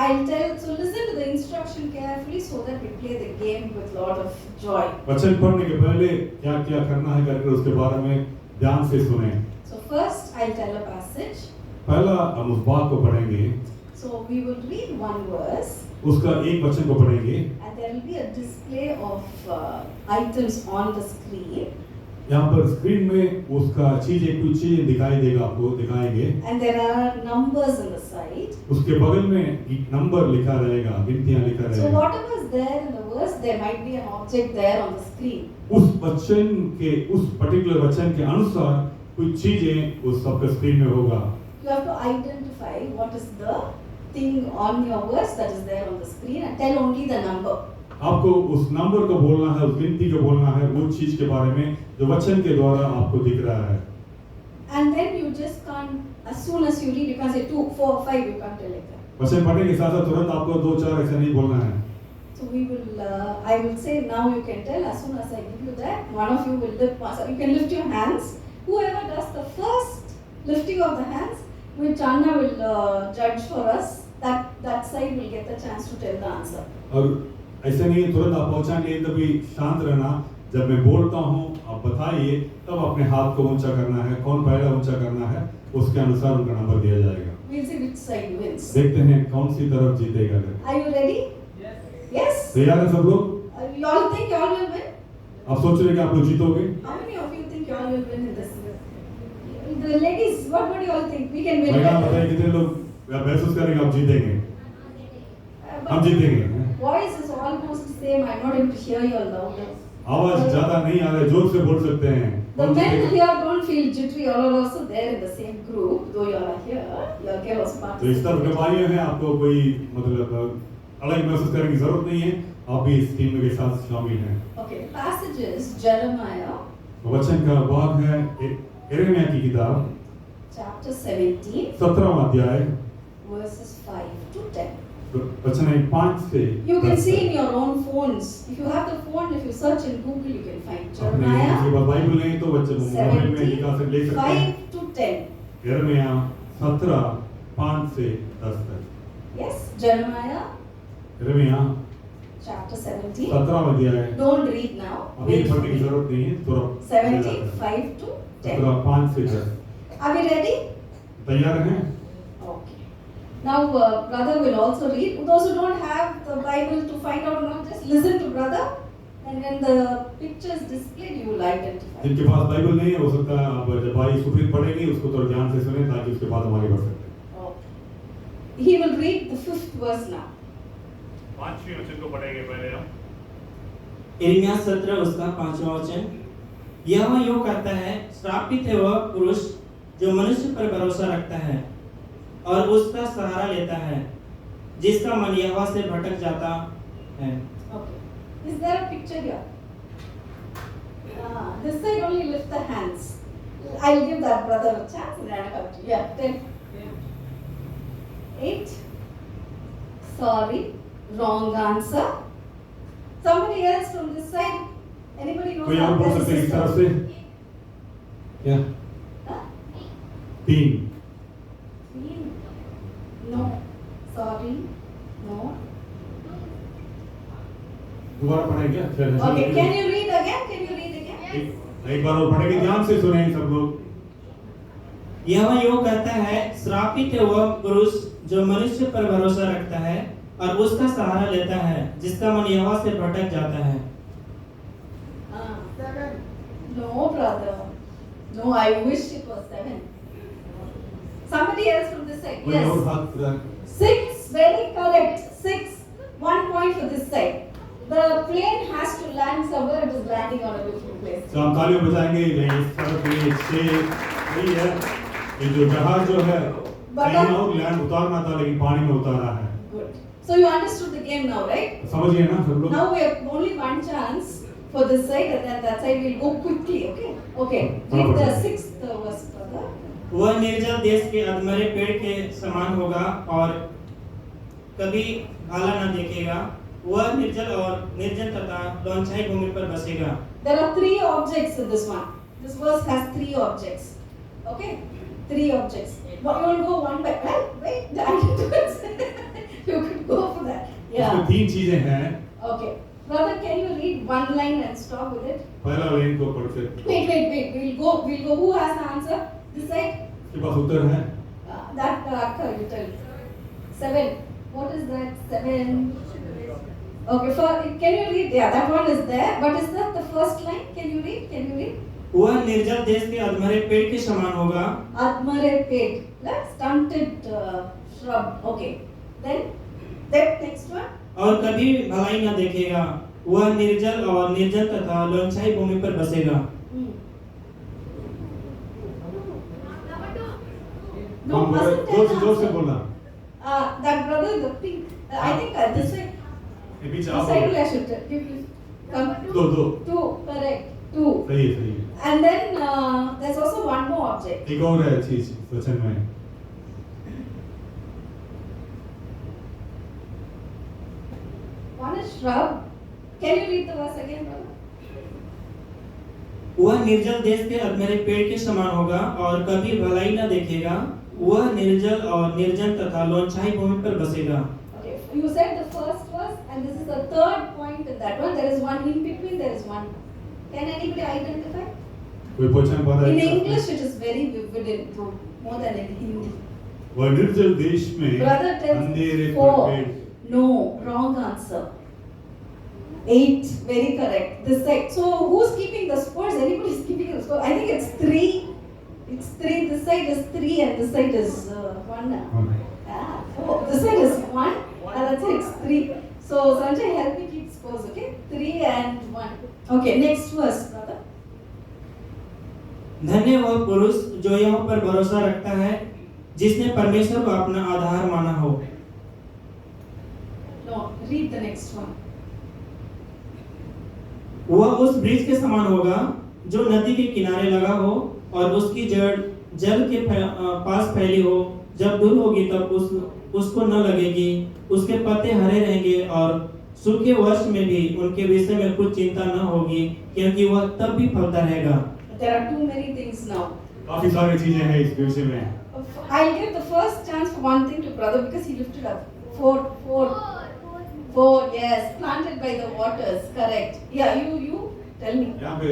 Speaker 6: I'll tell, so listen to the instruction carefully so that we play the game with lot of joy.
Speaker 3: वचन पढ़ने के पहले क्या क्या करना है करके उसके बारे में ध्यान से सुने।
Speaker 6: So first I'll tell a passage.
Speaker 3: पहला हम उस बात को पढ़ेंगे,
Speaker 6: So we will read one verse
Speaker 3: उसका एक वचन को पढ़ेंगे।
Speaker 6: and there will be a display of items on the screen.
Speaker 3: यहाँ पर स्क्रीन में उसका कुछ चीज दिखाई देगा, आपको दिखाएंगे।
Speaker 6: And there are numbers on the side.
Speaker 3: उसके बगल में एक नंबर लिखा रहेगा, गिनतियां लिखा
Speaker 6: So
Speaker 3: रहेगा।
Speaker 6: whatever is there in the verse, there might be an object there on the screen.
Speaker 3: उस वचन के, उस पर्टिकुलर वचन के अनुसार कुछ चीजें उस सबके स्क्रीन में होगा।
Speaker 6: You have to identify what is the thing on your verse that is there on the screen and tell only the number.
Speaker 3: आपको उस नंबर को बोलना है, उस गिनती को बोलना है, वो चीज के बारे में जो वचन के द्वारा आपको दिख रहा है।
Speaker 6: And then you just can't, as soon as you read, you can't say 2, 4, 5, you can't tell like that.
Speaker 3: वचन पढ़ने के साथ साथ तुरंत आपको 2, 4 ऐसा नहीं बोलना है।
Speaker 6: So we will, I will say now you can tell, as soon as I give you that, one of you will lift, so you can lift your hands. Whoever does the first lifting of the hands, which Anna will judge for us, that side will get the chance to tell the answer.
Speaker 3: और ऐसे नहीं है तुरंत आप पहुंचाएंगे, तभी शांत रहना। जब मैं बोलता हूँ आप बताइए, तब अपने हाथ को ऊंचा करना है। कौन पहला ऊंचा करना है उसके अनुसार उनका नंबर दिया जाएगा।
Speaker 6: We'll see which side wins.
Speaker 3: देखते हैं कौन सी तरफ जीतेगा।
Speaker 6: Are you ready? Yes.
Speaker 3: तैयार है सब लोग?
Speaker 6: You all think you all will win?
Speaker 3: आप सोच रहे हैं कि आप लोग जीतोगे?
Speaker 6: How many of you think think you all will win in this? The ladies, what do you all think? We can win.
Speaker 3: महिला बताइए कितने लोग महसूस करेंगे आप जीतेंगे? हम जीतेंगे.
Speaker 6: Voice is almost same. I'm not able to hear you all louder.
Speaker 3: आवाज ज्यादा नहीं आ रहा है, जोर से बोल सकते हैं.
Speaker 6: The men here don't feel jittery. You all are also there in the same group, though you all are here. You all can also
Speaker 3: तो इस तरह के भाइयों हैं, आपको कोई मतलब अलग महसूस करने की जरूरत नहीं है. आप भी इस टीम के साथ शामिल हैं.
Speaker 6: Okay, the passage is Jeremiah
Speaker 3: वचन का भाग है यिर्मयाह की किताब
Speaker 6: chapter 17,
Speaker 3: 17वां अध्याय
Speaker 6: verses 5 to 10.
Speaker 3: वचन है 5 से
Speaker 6: You can
Speaker 3: 10
Speaker 6: see
Speaker 3: तक.
Speaker 6: in your own phones. If you have the phone, if you search in Google, you can find
Speaker 3: अपने किसी
Speaker 6: Jeremiah
Speaker 3: पास बाइबल नहीं तो बच्चे मोबाइल में निकाल से ले सकते हैं.
Speaker 6: 5 to 10.
Speaker 3: यिर्मयाह 17 5 से 10 तक.
Speaker 6: Yes, Jeremiah
Speaker 3: यिर्मयाह
Speaker 6: chapter 17.
Speaker 3: 17वां अध्याय.
Speaker 6: Don't read now.
Speaker 3: अभी
Speaker 6: Wait for
Speaker 3: पढ़ने की
Speaker 6: me.
Speaker 3: जरूरत नहीं है, थोड़ा
Speaker 6: 17, 5 to 10.
Speaker 3: 17 5 से 10.
Speaker 6: Are we ready?
Speaker 3: तैयार हैं?
Speaker 6: Okay. Now, brother will also read. Those who don't have the Bible to find out now, just listen to brother. And when the picture is displayed, you will identify.
Speaker 3: जिनके पास बाइबल नहीं है, हो सकता है आप जब भाई सुप्रीत पढ़ेंगे उसको थोड़ा ध्यान से सुने ताकि उसके बाद हम आगे बढ़ सकते हैं.
Speaker 6: Okay. He will read the 5th verse now.
Speaker 3: 5वें वचन को पढ़ेंगे पहले हम.
Speaker 4: यिर्मयाह 17 उसका 5वां वचन. यहोवा यूं कहता है, श्रापित है वह पुरुष जो मनुष्य पर भरोसा रखता है और उसका सहारा लेता है, जिसका मन यहोवा से भटक जाता है.
Speaker 6: Okay. Is there a picture here? This side only lift the hands. I'll give that brother a chance and then I'll come to you. Yeah, 10. 8. Sorry. Wrong answer. Somebody else from this side? Anybody knows
Speaker 3: कोई और
Speaker 6: how
Speaker 3: बोल
Speaker 6: that
Speaker 3: सकते हैं
Speaker 6: is
Speaker 3: इस तरफ से? क्या?
Speaker 6: Huh?
Speaker 3: 3.
Speaker 6: 3. No. Sorry. No.
Speaker 3: दोबारा पढ़ेंगे क्या?
Speaker 6: Okay, can you read again? Can you read again?
Speaker 3: एक बार और पढ़ेंगे, ध्यान से सुने सब लोग.
Speaker 4: यहोवा यूं कहता है, श्रापित है वह पुरुष जो मनुष्य पर भरोसा रखता है और उसका सहारा लेता है, जिसका मन यहोवा से भटक जाता है.
Speaker 6: 7. No, brother. No, I wish it was 7. Somebody else from this side.
Speaker 3: कोई और
Speaker 6: Yes.
Speaker 3: हाथ उठाए.
Speaker 6: 6. Very correct. 6. 1 point for this side. The plane has to land somewhere. It is landing on a different place.
Speaker 3: तो हम तालियां बजाएंगे. नहीं, इस तरफ ये 6 नहीं है. ये जो जहाज जो है कहीं और लैंड उतारना था लेकिन पानी में उतारा है.
Speaker 6: Good. So you understood the game now, right?
Speaker 3: समझिए ना सब लोग.
Speaker 6: Now we have only one chance for this side, and then that side we'll go quickly. Okay. Okay. Read the 6th verse, brother.
Speaker 4: वह निर्जल देश के अधमरे पेड़ के समान होगा और कभी भाला न देखेगा. वह निर्जल और निर्जन तथा लोनछाई भूमि पर बसेगा.
Speaker 6: There are 3 objects in this one. This verse has 3 objects. Okay? 3 objects. But you will go one by one. Wait, I didn't do it. You could go for that.
Speaker 3: इसमें
Speaker 6: Yeah.
Speaker 3: 3 चीजें हैं.
Speaker 6: Okay. Brother, can you read one line and stop with it?
Speaker 3: पहला लाइन को पढ़ के.
Speaker 6: Wait. We'll go. Who has the answer? This side?
Speaker 3: इसके पास उत्तर है.
Speaker 6: That Akhar, you tell. 7. What is that? 7. Okay, can you read? Yeah, that one is there. But is that the first line? Can you read?
Speaker 4: वह निर्जल देश के अधमरे पेड़ के समान होगा.
Speaker 6: Admire paid. Like stunted shrub. Okay. Then that next one.
Speaker 4: और कभी भलाई न देखेगा. वह निर्जल और निर्जन तथा लोनछाई भूमि पर बसेगा.
Speaker 6: No, wasn't
Speaker 3: जोर
Speaker 6: that
Speaker 3: से
Speaker 6: answer?
Speaker 3: बोलना.
Speaker 6: That brother in the pink. I think this way.
Speaker 3: ये बीच
Speaker 6: This
Speaker 3: आप
Speaker 6: side
Speaker 3: बोलो.
Speaker 6: only I should tell. Give me. Come.
Speaker 3: दो.
Speaker 6: 2. Correct. 2.
Speaker 3: सही है.
Speaker 6: And then there's also one more object.
Speaker 3: एक और है चीज वचन में.
Speaker 6: One is shrub. Can you read the verse again, brother?
Speaker 4: वह निर्जल देश के अधमरे पेड़ के समान होगा और कभी भलाई न देखेगा. वह निर्जल और निर्जन तथा लोनछाई भूमि पर बसेगा.
Speaker 6: Okay, you said the first verse, and this is the third point in that one. There is one in between. There is one. Can anybody identify?
Speaker 3: कोई वचन पता है?
Speaker 6: In English, it is very vivid in more than in Hindi.
Speaker 3: वह निर्जल देश में
Speaker 6: Brother
Speaker 3: अंधेरे
Speaker 6: tells
Speaker 3: पर
Speaker 6: 4.
Speaker 3: पेड़.
Speaker 6: No, wrong answer. 8, very correct. This side. So who's keeping the scores? Anybody is keeping the score? I think side is 3 and this side is 1. Oh, this side is 1 and that side is 3. So Sanjay, help me keep scores, okay? 3 and 1. Okay, next verse, brother.
Speaker 4: धन्य वह पुरुष जो यहोवा पर भरोसा रखता है, जिसने परमेश्वर को अपना आधार माना हो।
Speaker 6: No, read the next one.
Speaker 4: वह उस वृक्ष के समान होगा जो नदी के किनारे लगा हो और उसकी जड़ जल के पास फैली हो। जब धूल होगी तब उसको न लगेगी, उसके पत्ते हरे रहेंगे और सूखे वर्ष में भी उनके विषय में कुछ चिंता न होगी, क्योंकि वह तब भी फलता रहेगा।
Speaker 6: There are too many things now.
Speaker 3: काफी सारी चीजें हैं इस विषय में।
Speaker 6: I'll give the first chance for one thing to brother because he lifted up. 4, yes, planted by the waters, correct. Yeah, you tell me.
Speaker 3: यहाँ पे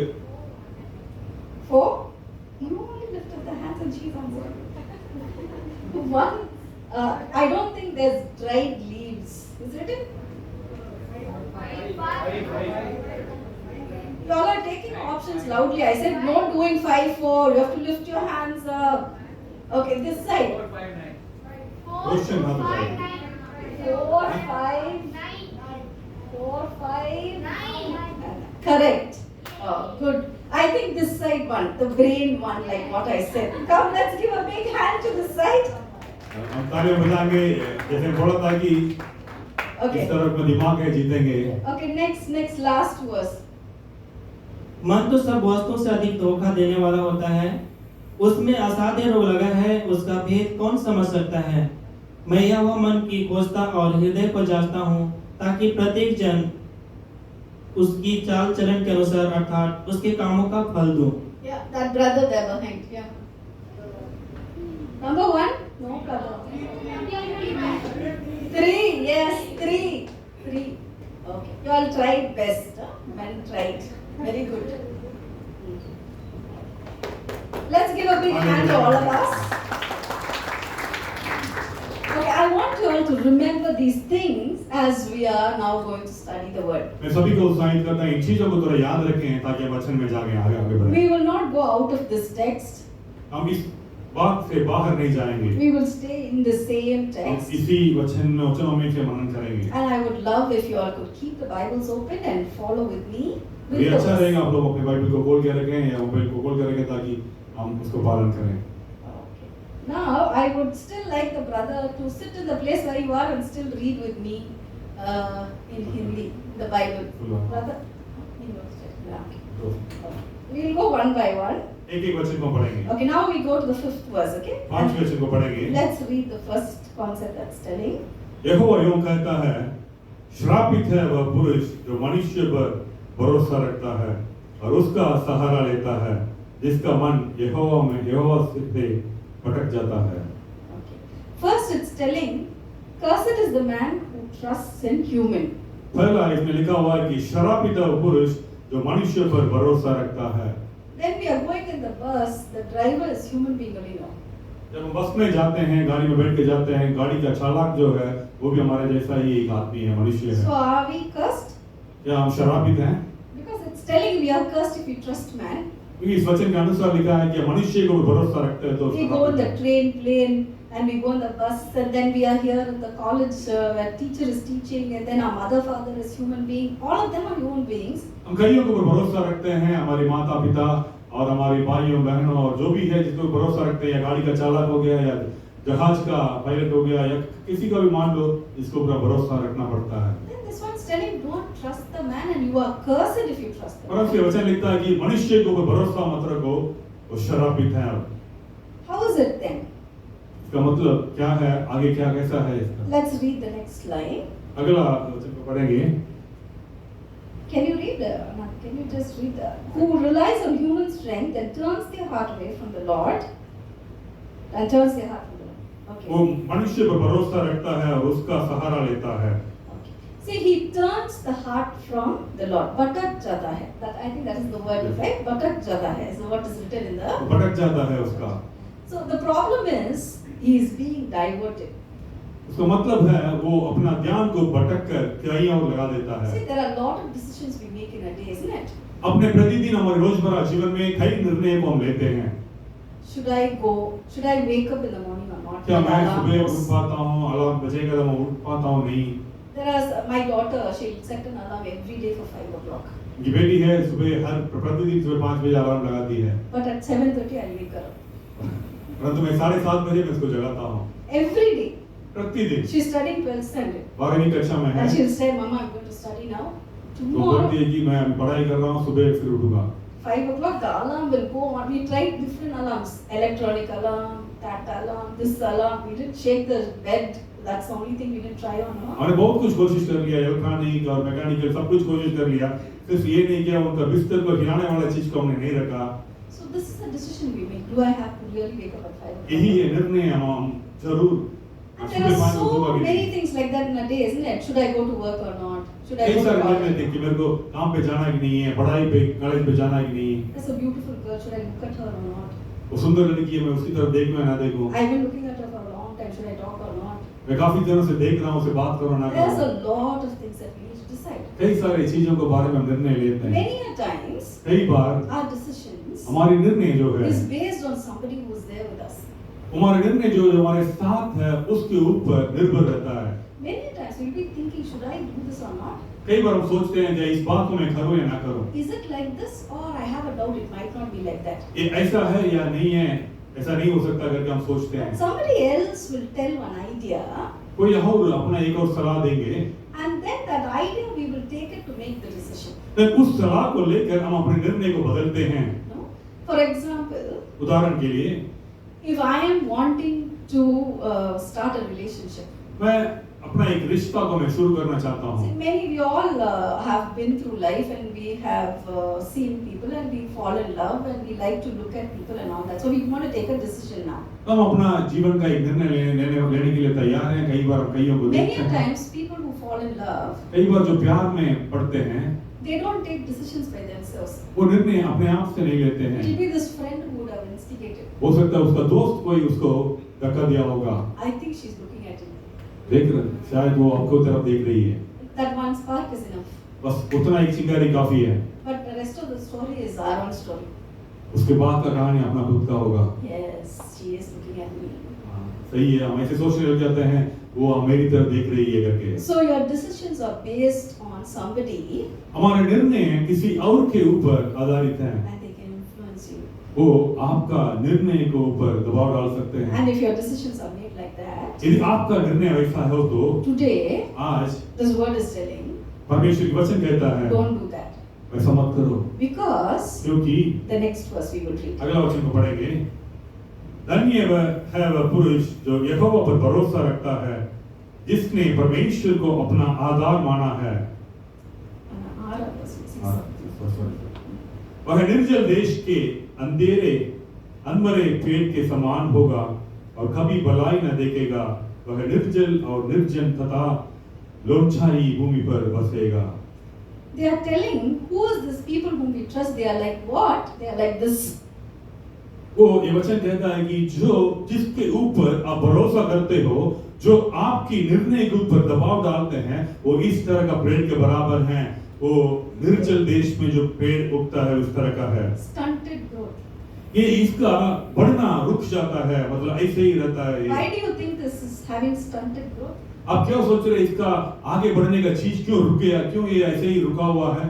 Speaker 6: 4? You only lifted the hands and she's answered. 1, I don't think there's dried leaves. Is it it? You all are taking options loudly. I said no doing 5, 4. You have to lift your hands up. Okay, this side.
Speaker 3: Question ना बताइए।
Speaker 6: 4, 5. Correct. Oh, good. I think this side one, the brain one, like what I said. Come, let's give a big hand to this side.
Speaker 3: हम तालियां बजाएंगे जैसे बोला था कि इस
Speaker 6: Okay.
Speaker 3: तरफ में दिमाग है जीतेंगे।
Speaker 6: Okay, next, last verse.
Speaker 4: मन तो सब वस्तुओं से अधिक धोखा देने वाला होता है, उसमें असाध्य रोग लगा है, उसका भेद कौन समझ सकता है। मैं यहोवा मन की खोजता और हृदय को जांचता हूँ, ताकि प्रत्येक जन उसकी चाल चलन के अनुसार अर्थात उसके कामों का फल दूं।
Speaker 6: Yeah, that brother there behind. Yeah. Number 1? No, brother. 3, yes, 3. Okay. You all tried best. Huh? Men tried. Very good. Let's give a big hand to all of us. Okay, I want you all to remember these things as we are now going to study the word.
Speaker 3: मैं सभी को उत्साहित करता हूँ इन चीजों को थोड़ा याद रखें ताकि हम वचन में जाके आगे बढ़ें।
Speaker 6: We will not go out of this text.
Speaker 3: हम इस बात से बाहर नहीं जाएंगे।
Speaker 6: We will stay in the same
Speaker 3: हम
Speaker 6: text.
Speaker 3: इसी वचनों में से मनन करेंगे।
Speaker 6: And I would love if you all could keep the Bibles open and follow with me. With
Speaker 3: ये
Speaker 6: the
Speaker 3: अच्छा
Speaker 6: verse.
Speaker 3: रहेगा आप लोग अपने बाइबल को खोल के रखें या मोबाइल को खोल के रखें ताकि हम उसको पालन करें।
Speaker 6: Okay. Now I would still like the brother to sit in the place where you are and still read with me in Hindi, the Bible. Brother, he knows it. Yeah.
Speaker 3: तो
Speaker 6: We'll go one by one.
Speaker 3: एक वचन को पढ़ेंगे।
Speaker 6: Okay, now we go to the 5th verse, okay?
Speaker 3: 5 वचन को पढ़ेंगे।
Speaker 6: Let's read the first concept that's telling.
Speaker 3: यहोवा यूं कहता है, श्रापित है वह पुरुष जो मनुष्य पर भरोसा रखता है और उसका सहारा लेता है, जिसका मन यहोवा से भटक जाता है।
Speaker 6: Okay. First it's telling, cursed is the man who trusts in human.
Speaker 3: पहला इसमें लिखा हुआ है कि श्रापित है वह पुरुष जो मनुष्य पर भरोसा रखता है।
Speaker 6: Then we are going in the bus, the driver is human being only now.
Speaker 3: जब हम बस में जाते हैं, गाड़ी में बैठ के जाते हैं, गाड़ी का चालक जो है वो भी हमारे जैसा ही एक आदमी है, मनुष्य
Speaker 6: So
Speaker 3: है।
Speaker 6: are we cursed?
Speaker 3: क्या हम श्रापित हैं?
Speaker 6: Because it's telling we are cursed if we trust man.
Speaker 3: क्योंकि इस वचन के अनुसार लिखा है कि मनुष्य को भरोसा रखते हैं तो
Speaker 6: We go on the train, plane, and we go on the bus, and then we are here in the college where teacher is teaching, and then our mother, father is human being. All of them are human beings.
Speaker 3: हम कईयों के ऊपर भरोसा रखते हैं, हमारे माता पिता और हमारे भाइयों बहनों और जो भी है जिसको भरोसा रखते हैं, या गाड़ी का चालक हो गया या जहाज का पायलट हो गया या किसी का भी मान लो, इसको पूरा भरोसा रखना पड़ता है।
Speaker 6: Then this one's telling don't trust the man, and you are cursed if you trust the
Speaker 3: और
Speaker 6: man.
Speaker 3: उसके वचन लिखता है कि मनुष्य को ऊपर भरोसा मत रखो, वो श्रापित है।
Speaker 6: How is it then?
Speaker 3: इसका मतलब क्या है, आगे क्या कैसा है इसका?
Speaker 6: Let's read the next line.
Speaker 3: अगला वचन को पढ़ेंगे।
Speaker 6: Can you read can you just read who relies on human strength and turns their heart away from the Lord and turns their heart from the Lord.
Speaker 3: वो
Speaker 6: Okay.
Speaker 3: मनुष्य पर भरोसा रखता है और उसका सहारा लेता है।
Speaker 6: Okay. See, he turns the heart from the Lord. Bhatak jata hai. That I think that is the word, right? Bhatak jata hai is what is written in
Speaker 3: वो
Speaker 6: the.
Speaker 3: भटक जाता है उसका।
Speaker 6: So the problem is he is being diverted.
Speaker 3: उसका मतलब है वो अपना ध्यान को भटक कर कहीं और लगा देता है।
Speaker 6: See, there are a lot of decisions we make in a day, isn't it?
Speaker 3: अपने प्रतिदिन हमारे रोजमर्रा जीवन में कई निर्णय को हम लेते हैं।
Speaker 6: should I wake up in the morning or not?
Speaker 3: क्या
Speaker 6: The
Speaker 3: मैं
Speaker 6: alarm
Speaker 3: सुबह
Speaker 6: goes.
Speaker 3: उठ पाता हूँ, अलार्म बजेगा तो मैं उठ पाता हूँ? नहीं।
Speaker 6: There is my daughter, she'll set an alarm every day for 5 o'clock.
Speaker 3: ये बेटी है, सुबह हर प्रतिदिन सुबह 5 बजे अलार्म लगाती है,
Speaker 6: But at 7:30 I'll wake her up.
Speaker 3: परंतु मैं 7:30 बजे मैं उसको जगाता हूँ
Speaker 6: Every day.
Speaker 3: प्रतिदिन।
Speaker 6: She's studying 12th standard.
Speaker 3: 12वीं कक्षा में है,
Speaker 6: And she'll say, Mama, I'm going to study now.
Speaker 3: तो
Speaker 6: Tomorrow,
Speaker 3: बोलती है कि मैं पढ़ाई कर रहा हूँ, सुबह फिर उठूंगा।
Speaker 6: 5 o'clock, the alarm will go on. We tried different alarms. Electronic alarm, that alarm, this alarm. We didn't shake the bed. That's the only thing we didn't try on. No?
Speaker 3: हमने बहुत कुछ कोशिश कर लिया, इलेक्ट्रॉनिक और मैकेनिकल सब कुछ कोशिश कर लिया, सिर्फ ये नहीं किया, उनका बिस्तर को हिलाने वाला चीज को हमने नहीं रखा।
Speaker 6: So this is a decision we make. Do I have to really wake up at 5 o'clock?
Speaker 3: यही है निर्णय हम जरूर
Speaker 6: And there are so many things like that in a day, isn't it? Should I go to work or not? Should I
Speaker 3: कई
Speaker 6: go to
Speaker 3: सारे निर्णय
Speaker 6: college?
Speaker 3: थे कि मेरे को काम पे जाना कि नहीं है, पढ़ाई पे कॉलेज पे जाना कि नहीं।
Speaker 6: There's a beautiful girl. Should I look at her or not?
Speaker 3: वो सुंदर लड़की है, मैं उसकी तरफ देखूं या ना देखूं।
Speaker 6: I've been looking at her for a long time. Should I talk or not?
Speaker 3: मैं काफी दिनों से देख रहा हूँ, उसे बात करो ना
Speaker 6: There's
Speaker 3: करो।
Speaker 6: a lot of things that we need to decide.
Speaker 3: कई सारी चीजों के बारे में हम निर्णय लेते हैं।
Speaker 6: Many a times,
Speaker 3: कई बार
Speaker 6: our decisions
Speaker 3: हमारी निर्णय जो है,
Speaker 6: is based on somebody who is there with us.
Speaker 3: हमारे निर्णय जो हमारे साथ है, उसके ऊपर निर्भर रहता है।
Speaker 6: Many a times we'll be thinking, should I do this or not?
Speaker 3: कई बार हम सोचते हैं कि इस बात को मैं करूं या ना करूं।
Speaker 6: Is it like this, or I have a doubt it might not be like that?
Speaker 3: ये ऐसा है या नहीं है, ऐसा नहीं हो सकता करके हम सोचते
Speaker 6: But
Speaker 3: हैं।
Speaker 6: somebody else will tell one idea,
Speaker 3: कोई और अपना एक और सलाह देंगे,
Speaker 6: and then that idea we will take it to make the decision.
Speaker 3: तो उस सलाह को लेकर हम अपने निर्णय को बदलते हैं।
Speaker 6: No? For example,
Speaker 3: उदाहरण के लिए,
Speaker 6: if I am wanting to start a relationship,
Speaker 3: मैं अपना एक रिश्ता को मैं शुरू करना चाहता
Speaker 6: see,
Speaker 3: हूँ।
Speaker 6: we all have been through life and we have seen people and we fall in love and we like to look at people and all that. So we want to take a decision now.
Speaker 3: हम अपना जीवन का एक निर्णय लेने के लिए तैयार हैं। कई बार हम कईयों को
Speaker 6: Many
Speaker 3: देखते
Speaker 6: a
Speaker 3: हैं,
Speaker 6: times people who fall in love,
Speaker 3: कई बार जो प्यार में पड़ते हैं,
Speaker 6: they don't take decisions by themselves.
Speaker 3: वो निर्णय अपने आप से नहीं लेते
Speaker 6: It will
Speaker 3: हैं।
Speaker 6: be this friend who would have instigated.
Speaker 3: हो सकता है उसका दोस्त कोई उसको धक्का दिया होगा।
Speaker 6: I think she's looking at him.
Speaker 3: देख रहे, शायद वो आपको तरफ देख रही है।
Speaker 6: That one spark is enough.
Speaker 3: बस उतना एक चिंगारी काफी है।
Speaker 6: But the rest of the story is our own story.
Speaker 3: उसके बाद का कहानी अपना खुद का होगा।
Speaker 6: Yes, she is looking at me.
Speaker 3: हाँ, सही है, हम ऐसे सोचने लग जाते हैं वो मेरी तरफ देख रही है करके।
Speaker 6: So your decisions are based on somebody
Speaker 3: हमारे निर्णय किसी और के ऊपर आधारित हैं।
Speaker 6: and they can influence you.
Speaker 3: वो आपका निर्णय के ऊपर दबाव डाल सकते हैं।
Speaker 6: And if your decisions are made like that,
Speaker 3: यदि आपका निर्णय वैसा हो तो
Speaker 6: today
Speaker 3: आज
Speaker 6: this word is telling,
Speaker 3: परमेश्वर की वचन कहता है
Speaker 6: don't do that.
Speaker 3: वैसा मत करो,
Speaker 6: Because
Speaker 3: क्योंकि
Speaker 6: the next verse we will read.
Speaker 3: अगला वचन को पढ़ेंगे। धन्य है वह पुरुष जो यहोवा पर भरोसा रखता है, जिसने परमेश्वर को अपना आधार माना है।
Speaker 6: Our verse,
Speaker 3: हाँ, वह निर्जल देश के अंधेरे अनमरे पेड़ के समान होगा और कभी भलाई न देखेगा। वह निर्जल और निर्जन तथा लोनछाई भूमि पर बसेगा।
Speaker 6: They are telling who is this people whom we trust. They are like what? They are like this.
Speaker 3: वो ये वचन कहता है कि जो जिसके ऊपर आप भरोसा करते हो, जो आपकी निर्णय के ऊपर दबाव डालते हैं, वो इस तरह का पेड़ के बराबर हैं। वो निर्जल देश में जो पेड़ उगता है उस तरह का है।
Speaker 6: Stunted growth.
Speaker 3: ये इसका बढ़ना रुक जाता है, मतलब ऐसे ही रहता है।
Speaker 6: Why do you think this is having stunted growth?
Speaker 3: आप क्यों सोच रहे हैं इसका आगे बढ़ने का चीज क्यों रुक गया, क्यों ये ऐसे ही रुका हुआ है?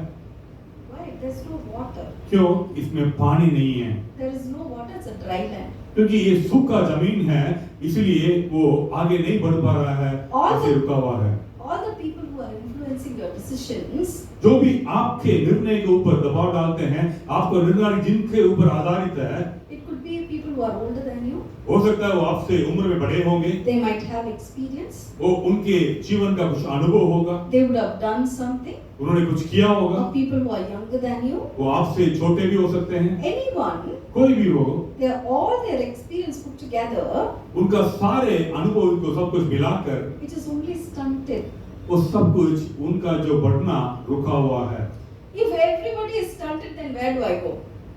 Speaker 6: Why? There's no water.
Speaker 3: क्यों? इसमें पानी नहीं है,
Speaker 6: There is no water. It's a dry land.
Speaker 3: क्योंकि ये सूखा जमीन है, इसलिए वो आगे नहीं बढ़ पा रहा है,
Speaker 6: और
Speaker 3: ऐसे रुका हुआ है।
Speaker 6: All the people who are influencing your decisions,
Speaker 3: जो भी आपके निर्णय के ऊपर दबाव डालते हैं, आपको निर्णय जिनके ऊपर आधारित है,
Speaker 6: it could be people who are older than you.
Speaker 3: हो सकता है वो आपसे उम्र में बड़े होंगे,
Speaker 6: They might have experience.
Speaker 3: वो उनके जीवन का कुछ अनुभव होगा,
Speaker 6: They would have done something.
Speaker 3: उन्होंने कुछ किया होगा।
Speaker 6: Or people who are younger than you.
Speaker 3: वो आपसे छोटे भी हो सकते हैं,
Speaker 6: Anyone.
Speaker 3: कोई भी हो,
Speaker 6: All their experience put together,
Speaker 3: उनका सारे अनुभव को सब कुछ मिलाकर
Speaker 6: it is only stunted.
Speaker 3: वो सब कुछ उनका जो बढ़ना रुका हुआ है।
Speaker 6: If everybody is stunted, then where do I go?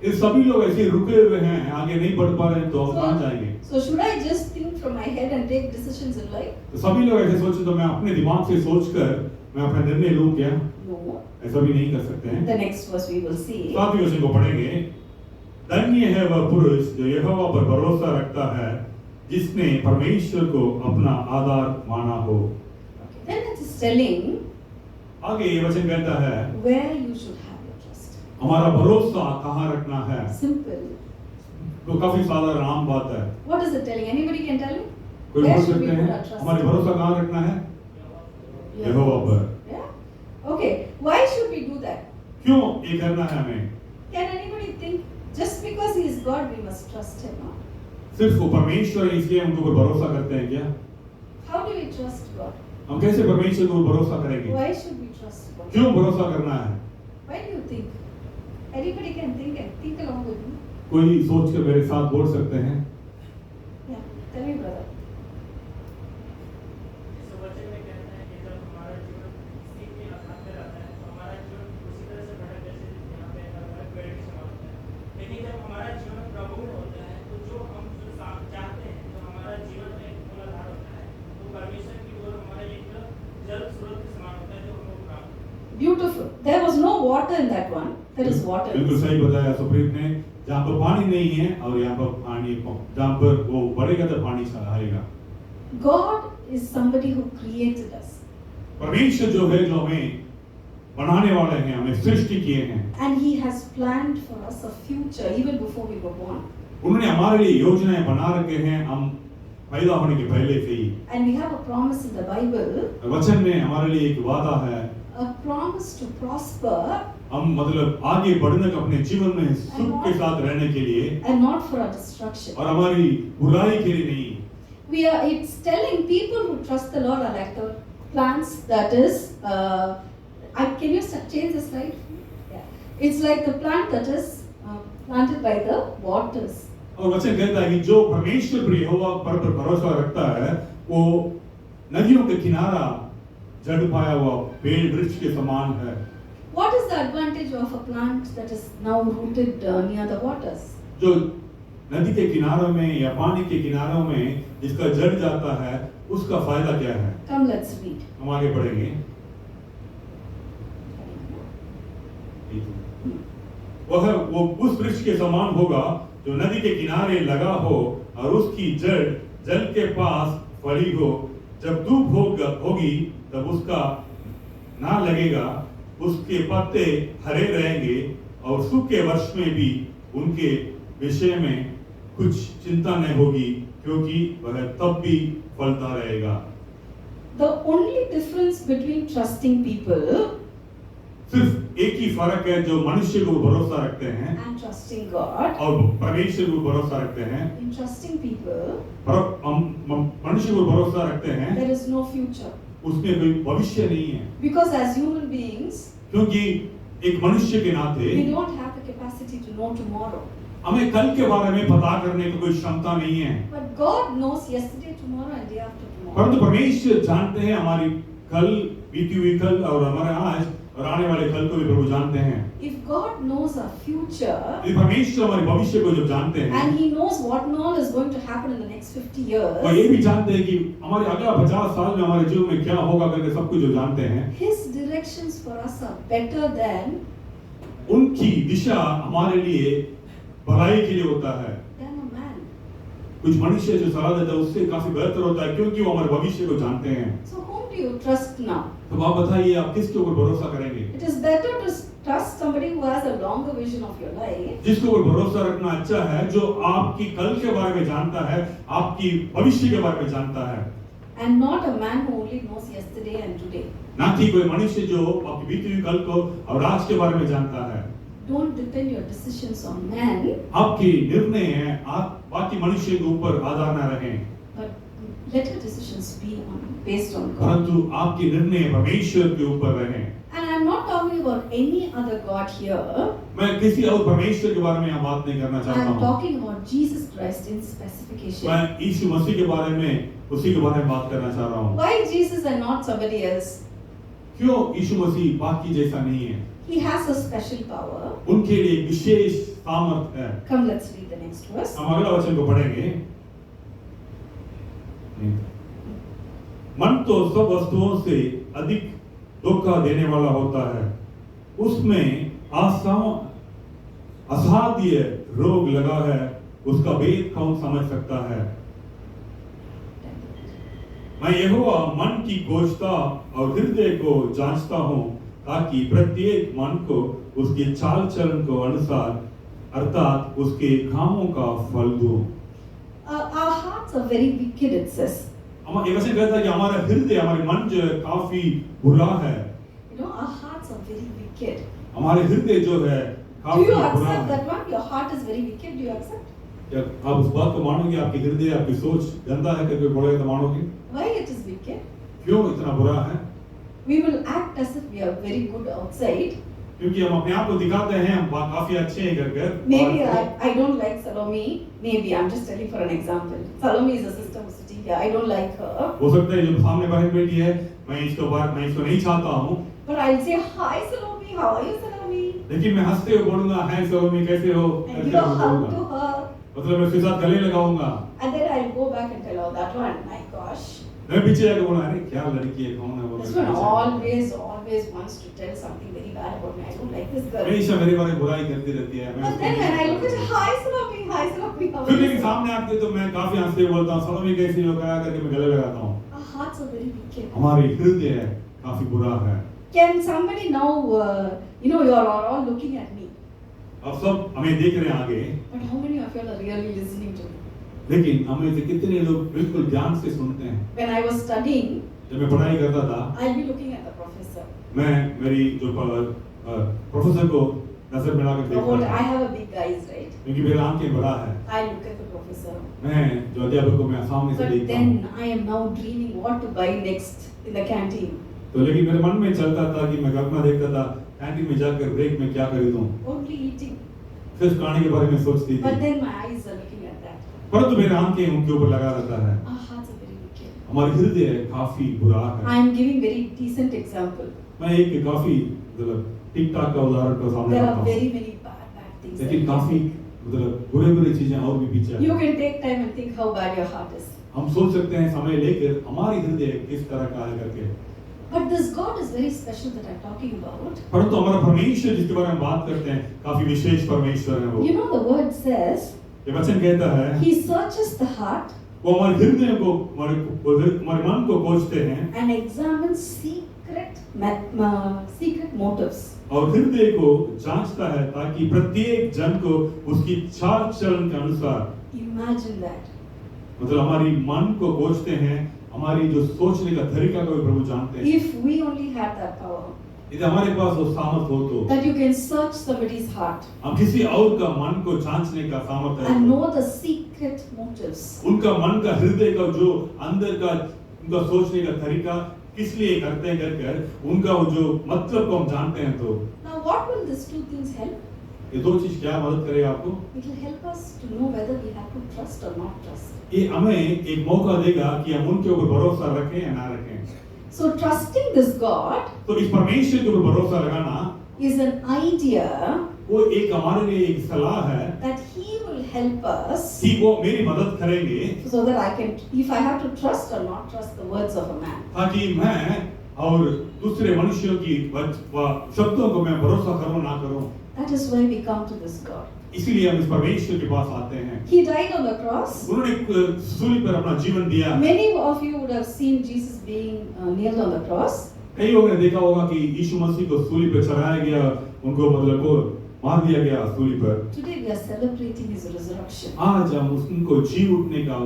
Speaker 3: ये सभी लोग ऐसे रुके हुए हैं, आगे नहीं बढ़ पा रहे हैं, तो हम कहाँ जाएंगे?
Speaker 6: So should I just think from my head and take decisions in life?
Speaker 3: तो सभी लोग ऐसे सोचे तो मैं अपने दिमाग से सोचकर मैं अपना निर्णय लूं क्या?
Speaker 6: No.
Speaker 3: ऐसा भी नहीं कर सकते हैं।
Speaker 6: The next verse we will see.
Speaker 3: 7वें वचन को पढ़ेंगे। धन्य है वह पुरुष जो यहोवा पर भरोसा रखता है, जिसने परमेश्वर को अपना आधार माना हो।
Speaker 6: Then it is telling
Speaker 3: आगे ये वचन कहता है
Speaker 6: where you should have your trust.
Speaker 3: हमारा भरोसा कहाँ रखना है।
Speaker 6: Simple.
Speaker 3: तो काफी साधारण आम बात है।
Speaker 6: What is it telling? Anybody can tell me?
Speaker 3: कोई
Speaker 6: Where
Speaker 3: बोल
Speaker 6: should we
Speaker 3: सकते
Speaker 6: put our
Speaker 3: हैं
Speaker 6: trust?
Speaker 3: हमारी भरोसा कहाँ रखना है? यहोवा पर।
Speaker 6: Yeah. Okay. Why should we do that?
Speaker 3: क्यों ये करना है हमें?
Speaker 6: Can anybody think just because he is God we must trust him? No?
Speaker 3: सिर्फ वो परमेश्वर है इसलिए हम उनको पर भरोसा करते हैं क्या?
Speaker 6: How do we trust God?
Speaker 3: हम कैसे परमेश्वर को भरोसा करेंगे?
Speaker 6: Why should we trust God?
Speaker 3: क्यों भरोसा करना है?
Speaker 6: Why do you think? Anybody can think and think along with me.
Speaker 3: कोई सोच के मेरे साथ बोल सकते हैं?
Speaker 6: Yeah. Tell me, brother.
Speaker 4: इस वचन में कहता है कि जब हमारा जीवन सीख के आधार पे रहता है तो हमारा जीवन उसी तरह से भटक जैसे यहाँ पे अलग पेड़ के समान होता है। लेकिन जब हमारा जीवन प्रभु में होता है तो जो हम चाहते हैं तो हमारा जीवन में एक मूलाधार होता है, तो परमेश्वर की ओर हमारा एक जल स्रोत के समान होता है जो हमको प्राप्त होता है।
Speaker 6: Beautiful. There was no water in that one. There is water.
Speaker 3: बिल्कुल सही बताया सुप्रीत ने। जहाँ पर पानी नहीं है और यहाँ पर पानी, जहाँ पर वो बढ़ेगा तो पानी आएगा।
Speaker 6: God is somebody who created us.
Speaker 3: परमेश्वर जो है जो हमें बनाने वाले हैं, हमें सृष्टि किए हैं।
Speaker 6: And he has planned for us a future even before we were born.
Speaker 3: उन्होंने हमारे लिए योजनाएं बना रखे हैं हम पैदा होने के पहले से ही।
Speaker 6: And we have a promise in the Bible,
Speaker 3: वचन में हमारे लिए एक वादा है,
Speaker 6: a promise to prosper
Speaker 3: हम मतलब आगे बढ़ने का अपने जीवन में सुख के साथ रहने के लिए
Speaker 6: and not for our destruction.
Speaker 3: और हमारी बुराई के लिए नहीं।
Speaker 6: It's telling people who trust the Lord are like the plants that is, can you change the slide? Yeah. It's like the plant that is planted by the waters.
Speaker 3: और वचन कहता है कि जो परमेश्वर पर यहोवा पर भरोसा रखता है वो नदियों के किनारा जड़ पाया हुआ पेड़ वृक्ष के समान है।
Speaker 6: What is the advantage of a plant that is now rooted near the waters?
Speaker 3: जो नदी के किनारों में या पानी के किनारों में जिसका जड़ जाता है उसका फायदा क्या है?
Speaker 6: Come, let's read.
Speaker 3: हम आगे पढ़ेंगे। वो उस वृक्ष के समान होगा जो नदी के किनारे लगा हो और उसकी जड़ जल के पास फली हो। जब धूप होगी तब उसका ना लगेगा, उसके पत्ते हरे रहेंगे और सूखे वर्ष में भी उनके विषय में कुछ चिंता नहीं होगी क्योंकि वह तब भी फलता रहेगा।
Speaker 6: The only difference between trusting people
Speaker 3: सिर्फ एक ही फर्क है जो मनुष्य को भरोसा रखते हैं
Speaker 6: and trusting God.
Speaker 3: और परमेश्वर को भरोसा रखते हैं।
Speaker 6: In trusting people,
Speaker 3: मनुष्य को भरोसा रखते हैं
Speaker 6: there is no future.
Speaker 3: उसमें कोई भविष्य नहीं है
Speaker 6: Because as human beings,
Speaker 3: क्योंकि एक मनुष्य के नाते
Speaker 6: we don't have the capacity to know tomorrow.
Speaker 3: हमें कल के बारे में पता करने की कोई क्षमता नहीं है,
Speaker 6: But God knows yesterday, tomorrow and day after tomorrow.
Speaker 3: परंतु परमेश्वर जानते हैं हमारी कल, बीती हुई कल और हमारे आज और आने वाले कल को भी प्रभु जानते हैं।
Speaker 6: If God knows our future
Speaker 3: यदि परमेश्वर हमारे भविष्य को जब जानते हैं
Speaker 6: and He knows what all is going to happen in the next 50
Speaker 3: और ये
Speaker 6: years,
Speaker 3: भी जानते हैं कि हमारे अगला 50 साल में हमारे जीवन में क्या होगा करके सब कुछ जो जानते हैं,
Speaker 6: His directions for us are better than
Speaker 3: उनकी दिशा हमारे लिए भलाई के लिए होता है।
Speaker 6: a man.
Speaker 3: कुछ मनुष्य जो सलाह देता है उससे काफी बेहतर होता है क्योंकि वो हमारे भविष्य को जानते हैं।
Speaker 6: So whom do you trust now?
Speaker 3: तो आप बताइए आप किसके ऊपर भरोसा करेंगे?
Speaker 6: It is better to trust somebody who has a longer vision of your life
Speaker 3: जिसके ऊपर भरोसा रखना अच्छा है, जो आपकी कल के बारे में जानता है, आपकी भविष्य के बारे में जानता है,
Speaker 6: and not a man who only knows yesterday and today.
Speaker 3: ना कि कोई मनुष्य जो आपकी बीती हुई कल को और आज के बारे में जानता है।
Speaker 6: Don't depend your decisions on man,
Speaker 3: आपकी निर्णय है आप बाकी मनुष्य के ऊपर आधार न रहें,
Speaker 6: but let your decisions be based on God.
Speaker 3: परंतु आपकी निर्णय परमेश्वर के ऊपर रहें।
Speaker 6: And I'm not talking about any other God here.
Speaker 3: मैं किसी और परमेश्वर के बारे में यहाँ बात नहीं करना चाहता
Speaker 6: I'm
Speaker 3: हूँ।
Speaker 6: talking about Jesus Christ in specification.
Speaker 3: मैं यीशु मसीह के बारे में उसी के बारे में बात करना चाह रहा हूँ।
Speaker 6: Why Jesus and not somebody else?
Speaker 3: क्यों यीशु मसीह बाकी जैसा नहीं है?
Speaker 6: He has a special power.
Speaker 3: उनके लिए विशेष सामर्थ है।
Speaker 6: Come, let's read the next verse.
Speaker 3: हम अगला वचन को पढ़ेंगे। मन तो सब वस्तुओं से अधिक धोखा देने वाला होता है, उसमें असाध्य रोग लगा है, उसका भेद कौन समझ सकता है? मैं यहोवा मन की खोजता और हृदय को जांचता हूँ, ताकि प्रत्येक मन को उसके चाल चलन को अनुसार अर्थात उसके कामों का फल दूं।
Speaker 6: Our hearts are very wicked, it says.
Speaker 3: हम ये वचन कहता है कि हमारा हृदय, हमारे मन जो है काफी बुरा है।
Speaker 6: You know, our hearts are very wicked.
Speaker 3: हमारे हृदय जो है
Speaker 6: Do
Speaker 3: काफी
Speaker 6: you
Speaker 3: बुरा
Speaker 6: accept
Speaker 3: है।
Speaker 6: that one? Your heart is very wicked. Do you accept?
Speaker 3: क्या आप उस बात को मानोगे? आपकी हृदय, आपकी सोच गंदा है करके बोलेगा तो मानोगे?
Speaker 6: Why it is wicked?
Speaker 3: क्यों इतना बुरा है?
Speaker 6: We will act as if we are very good outside.
Speaker 3: क्योंकि हम अपने आप को दिखाते हैं हम काफी अच्छे हैं कर
Speaker 6: Maybe I don't like Salome. Maybe I'm just telling for an example. Salome is a sister who's sitting here. I don't like her.
Speaker 3: हो सकता है जो सामने बहन बैठी है, मैं इसको नहीं चाहता हूँ,
Speaker 6: But I'll say, hi Salome, how are you Salome?
Speaker 3: लेकिन मैं हंसते हुए बोलूंगा, हाय सलोमी कैसे हो
Speaker 6: And
Speaker 3: करके
Speaker 6: give a
Speaker 3: मैं
Speaker 6: hug
Speaker 3: बोलूंगा।
Speaker 6: to her.
Speaker 3: मतलब मैं उसके साथ गले लगाऊंगा।
Speaker 6: And then I'll go back and tell her that one, my gosh.
Speaker 3: मैं पीछे जाकर बोला, अरे क्या लड़की है, कौन है वो?
Speaker 6: This one always wants to tell something very bad about me. I don't like this girl.
Speaker 3: हमेशा मेरे बारे में बुराई करती रहती है।
Speaker 6: But then when I look at her, hi Salome, how are
Speaker 3: फिर लेकिन
Speaker 6: you?
Speaker 3: सामने आती है तो मैं काफी हंसते हुए बोलता हूँ, सलोमी कैसी हो, क्या करके मैं गले लगाता हूँ।
Speaker 6: Our hearts are very wicked.
Speaker 3: हमारी हृदय काफी बुरा है।
Speaker 6: Can somebody now, you're all looking at me.
Speaker 3: अब सब हमें देख रहे हैं आगे,
Speaker 6: But how many of you are really listening to me?
Speaker 3: लेकिन हमें से कितने लोग बिल्कुल ध्यान से सुनते हैं?
Speaker 6: When I was studying,
Speaker 3: जब मैं पढ़ाई करता था,
Speaker 6: I'll be looking at the professor.
Speaker 3: मैं मेरी जो प्रोफेसर को नजर मिला कर
Speaker 6: The whole,
Speaker 3: देखता
Speaker 6: I
Speaker 3: था,
Speaker 6: have a big eyes, right?
Speaker 3: क्योंकि मेरा आंखें बड़ा है।
Speaker 6: I look at the professor.
Speaker 3: मैं जो अध्यापक को मैं सामने से
Speaker 6: But
Speaker 3: देखता हूँ,
Speaker 6: then I am now dreaming what to buy next in the canteen.
Speaker 3: तो लेकिन मेरे मन में चलता था कि मैं कल्पना देखता था कैंटीन में जाकर ब्रेक में क्या खरीदूं,
Speaker 6: Only eating.
Speaker 3: सिर्फ खाने के बारे में सोचती थी।
Speaker 6: But then my eyes are looking at that.
Speaker 3: परंतु मेरे आंखें उनके ऊपर लगा रहता है।
Speaker 6: Our hearts are very wicked.
Speaker 3: हमारी हृदय काफी बुरा
Speaker 6: I
Speaker 3: है।
Speaker 6: am giving very decent example.
Speaker 3: मैं एक काफी मतलब ठीक ठाक का उदाहरण को सामने
Speaker 6: There
Speaker 3: रखता
Speaker 6: are
Speaker 3: हूँ,
Speaker 6: very many bad things.
Speaker 3: लेकिन
Speaker 6: that
Speaker 3: काफी
Speaker 6: we
Speaker 3: मतलब बुरे चीजें और भी पीछे
Speaker 6: can do. You
Speaker 3: हैं।
Speaker 6: can take time and think how bad your heart is.
Speaker 3: हम सोच सकते हैं समय लेकर हमारी हृदय किस तरह का है करके।
Speaker 6: But this God is very special that I'm talking about.
Speaker 3: परंतु हमारा परमेश्वर जिसके बारे में बात करते हैं काफी विशेष परमेश्वर है वो।
Speaker 6: You know the word says,
Speaker 3: ये वचन कहता है
Speaker 6: He searches the heart
Speaker 3: वो हमारे हृदय को हमारे मन को खोजते हैं
Speaker 6: and examines secret motives.
Speaker 3: और हृदय को जांचता है ताकि प्रत्येक जन को उसकी चाल चलन के अनुसार,
Speaker 6: Imagine that.
Speaker 3: मतलब हमारी मन को खोजते हैं, हमारी जो सोचने का तरीका को भी प्रभु जानते हैं।
Speaker 6: If we only had that power,
Speaker 3: यदि हमारे पास वो सामर्थ हो तो
Speaker 6: that you can search somebody's heart
Speaker 3: हम किसी और का मन को जांचने का सामर्थ है,
Speaker 6: and know the secret motives.
Speaker 3: उनका मन का हृदय का जो अंदर का उनका सोचने का तरीका किस लिए करते हैं कर उनका वो जो मतलब को हम जानते हैं तो
Speaker 6: Now, what will these two things help?
Speaker 3: ये दो चीज क्या मदद करेगा आपको?
Speaker 6: It will help us to know whether we have to trust or not trust.
Speaker 3: ये हमें एक मौका देगा कि हम उनके ऊपर भरोसा रखें या ना रखें।
Speaker 6: So, trusting this God
Speaker 3: तो इस परमेश्वर के ऊपर भरोसा लगाना
Speaker 6: is an idea
Speaker 3: वो एक हमारे लिए एक सलाह है
Speaker 6: that He will help us
Speaker 3: कि वो मेरी मदद करेंगे
Speaker 6: so that I can, if I have to trust or not trust the words of a man.
Speaker 3: ताकि मैं और दूसरे मनुष्यों की शब्दों को मैं भरोसा करूं ना करूं।
Speaker 6: That is why we come to this God.
Speaker 3: इसलिए हम इस परमेश्वर के पास आते हैं।
Speaker 6: He died on the cross.
Speaker 3: उन्होंने सूली पर अपना जीवन दिया।
Speaker 6: Many of you would have seen Jesus being nailed on the cross.
Speaker 3: कई लोगों ने देखा होगा कि यीशु मसीह को सूली पर चढ़ाया गया, उनको मतलब को मार दिया गया सूली पर।
Speaker 6: Today we are celebrating His resurrection.
Speaker 3: आज हम उनको जी उठने का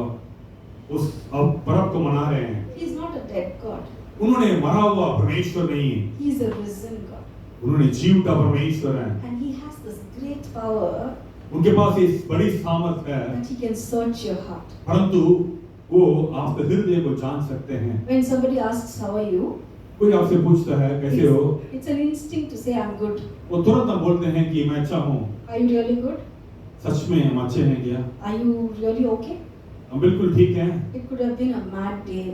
Speaker 3: उस पर्व को मना रहे हैं।
Speaker 6: He is not a dead God.
Speaker 3: उन्होंने मरा हुआ परमेश्वर नहीं है,
Speaker 6: He is a risen God.
Speaker 3: उन्होंने जी उठा परमेश्वर है।
Speaker 6: And He has this great power
Speaker 3: उनके पास इस बड़ी सामर्थ है,
Speaker 6: that He can search your heart.
Speaker 3: परंतु वो आपके हृदय को जान सकते हैं।
Speaker 6: When somebody asks, how are you?
Speaker 3: कोई आपसे पूछता है कैसे हो,
Speaker 6: It's an instinct to say, I'm good.
Speaker 3: वो तुरंत हम बोलते हैं कि मैं अच्छा हूँ।
Speaker 6: Are you really good?
Speaker 3: सच में हम अच्छे हैं क्या?
Speaker 6: Are you really okay?
Speaker 3: हम बिल्कुल ठीक हैं।
Speaker 6: It could have been a mad day.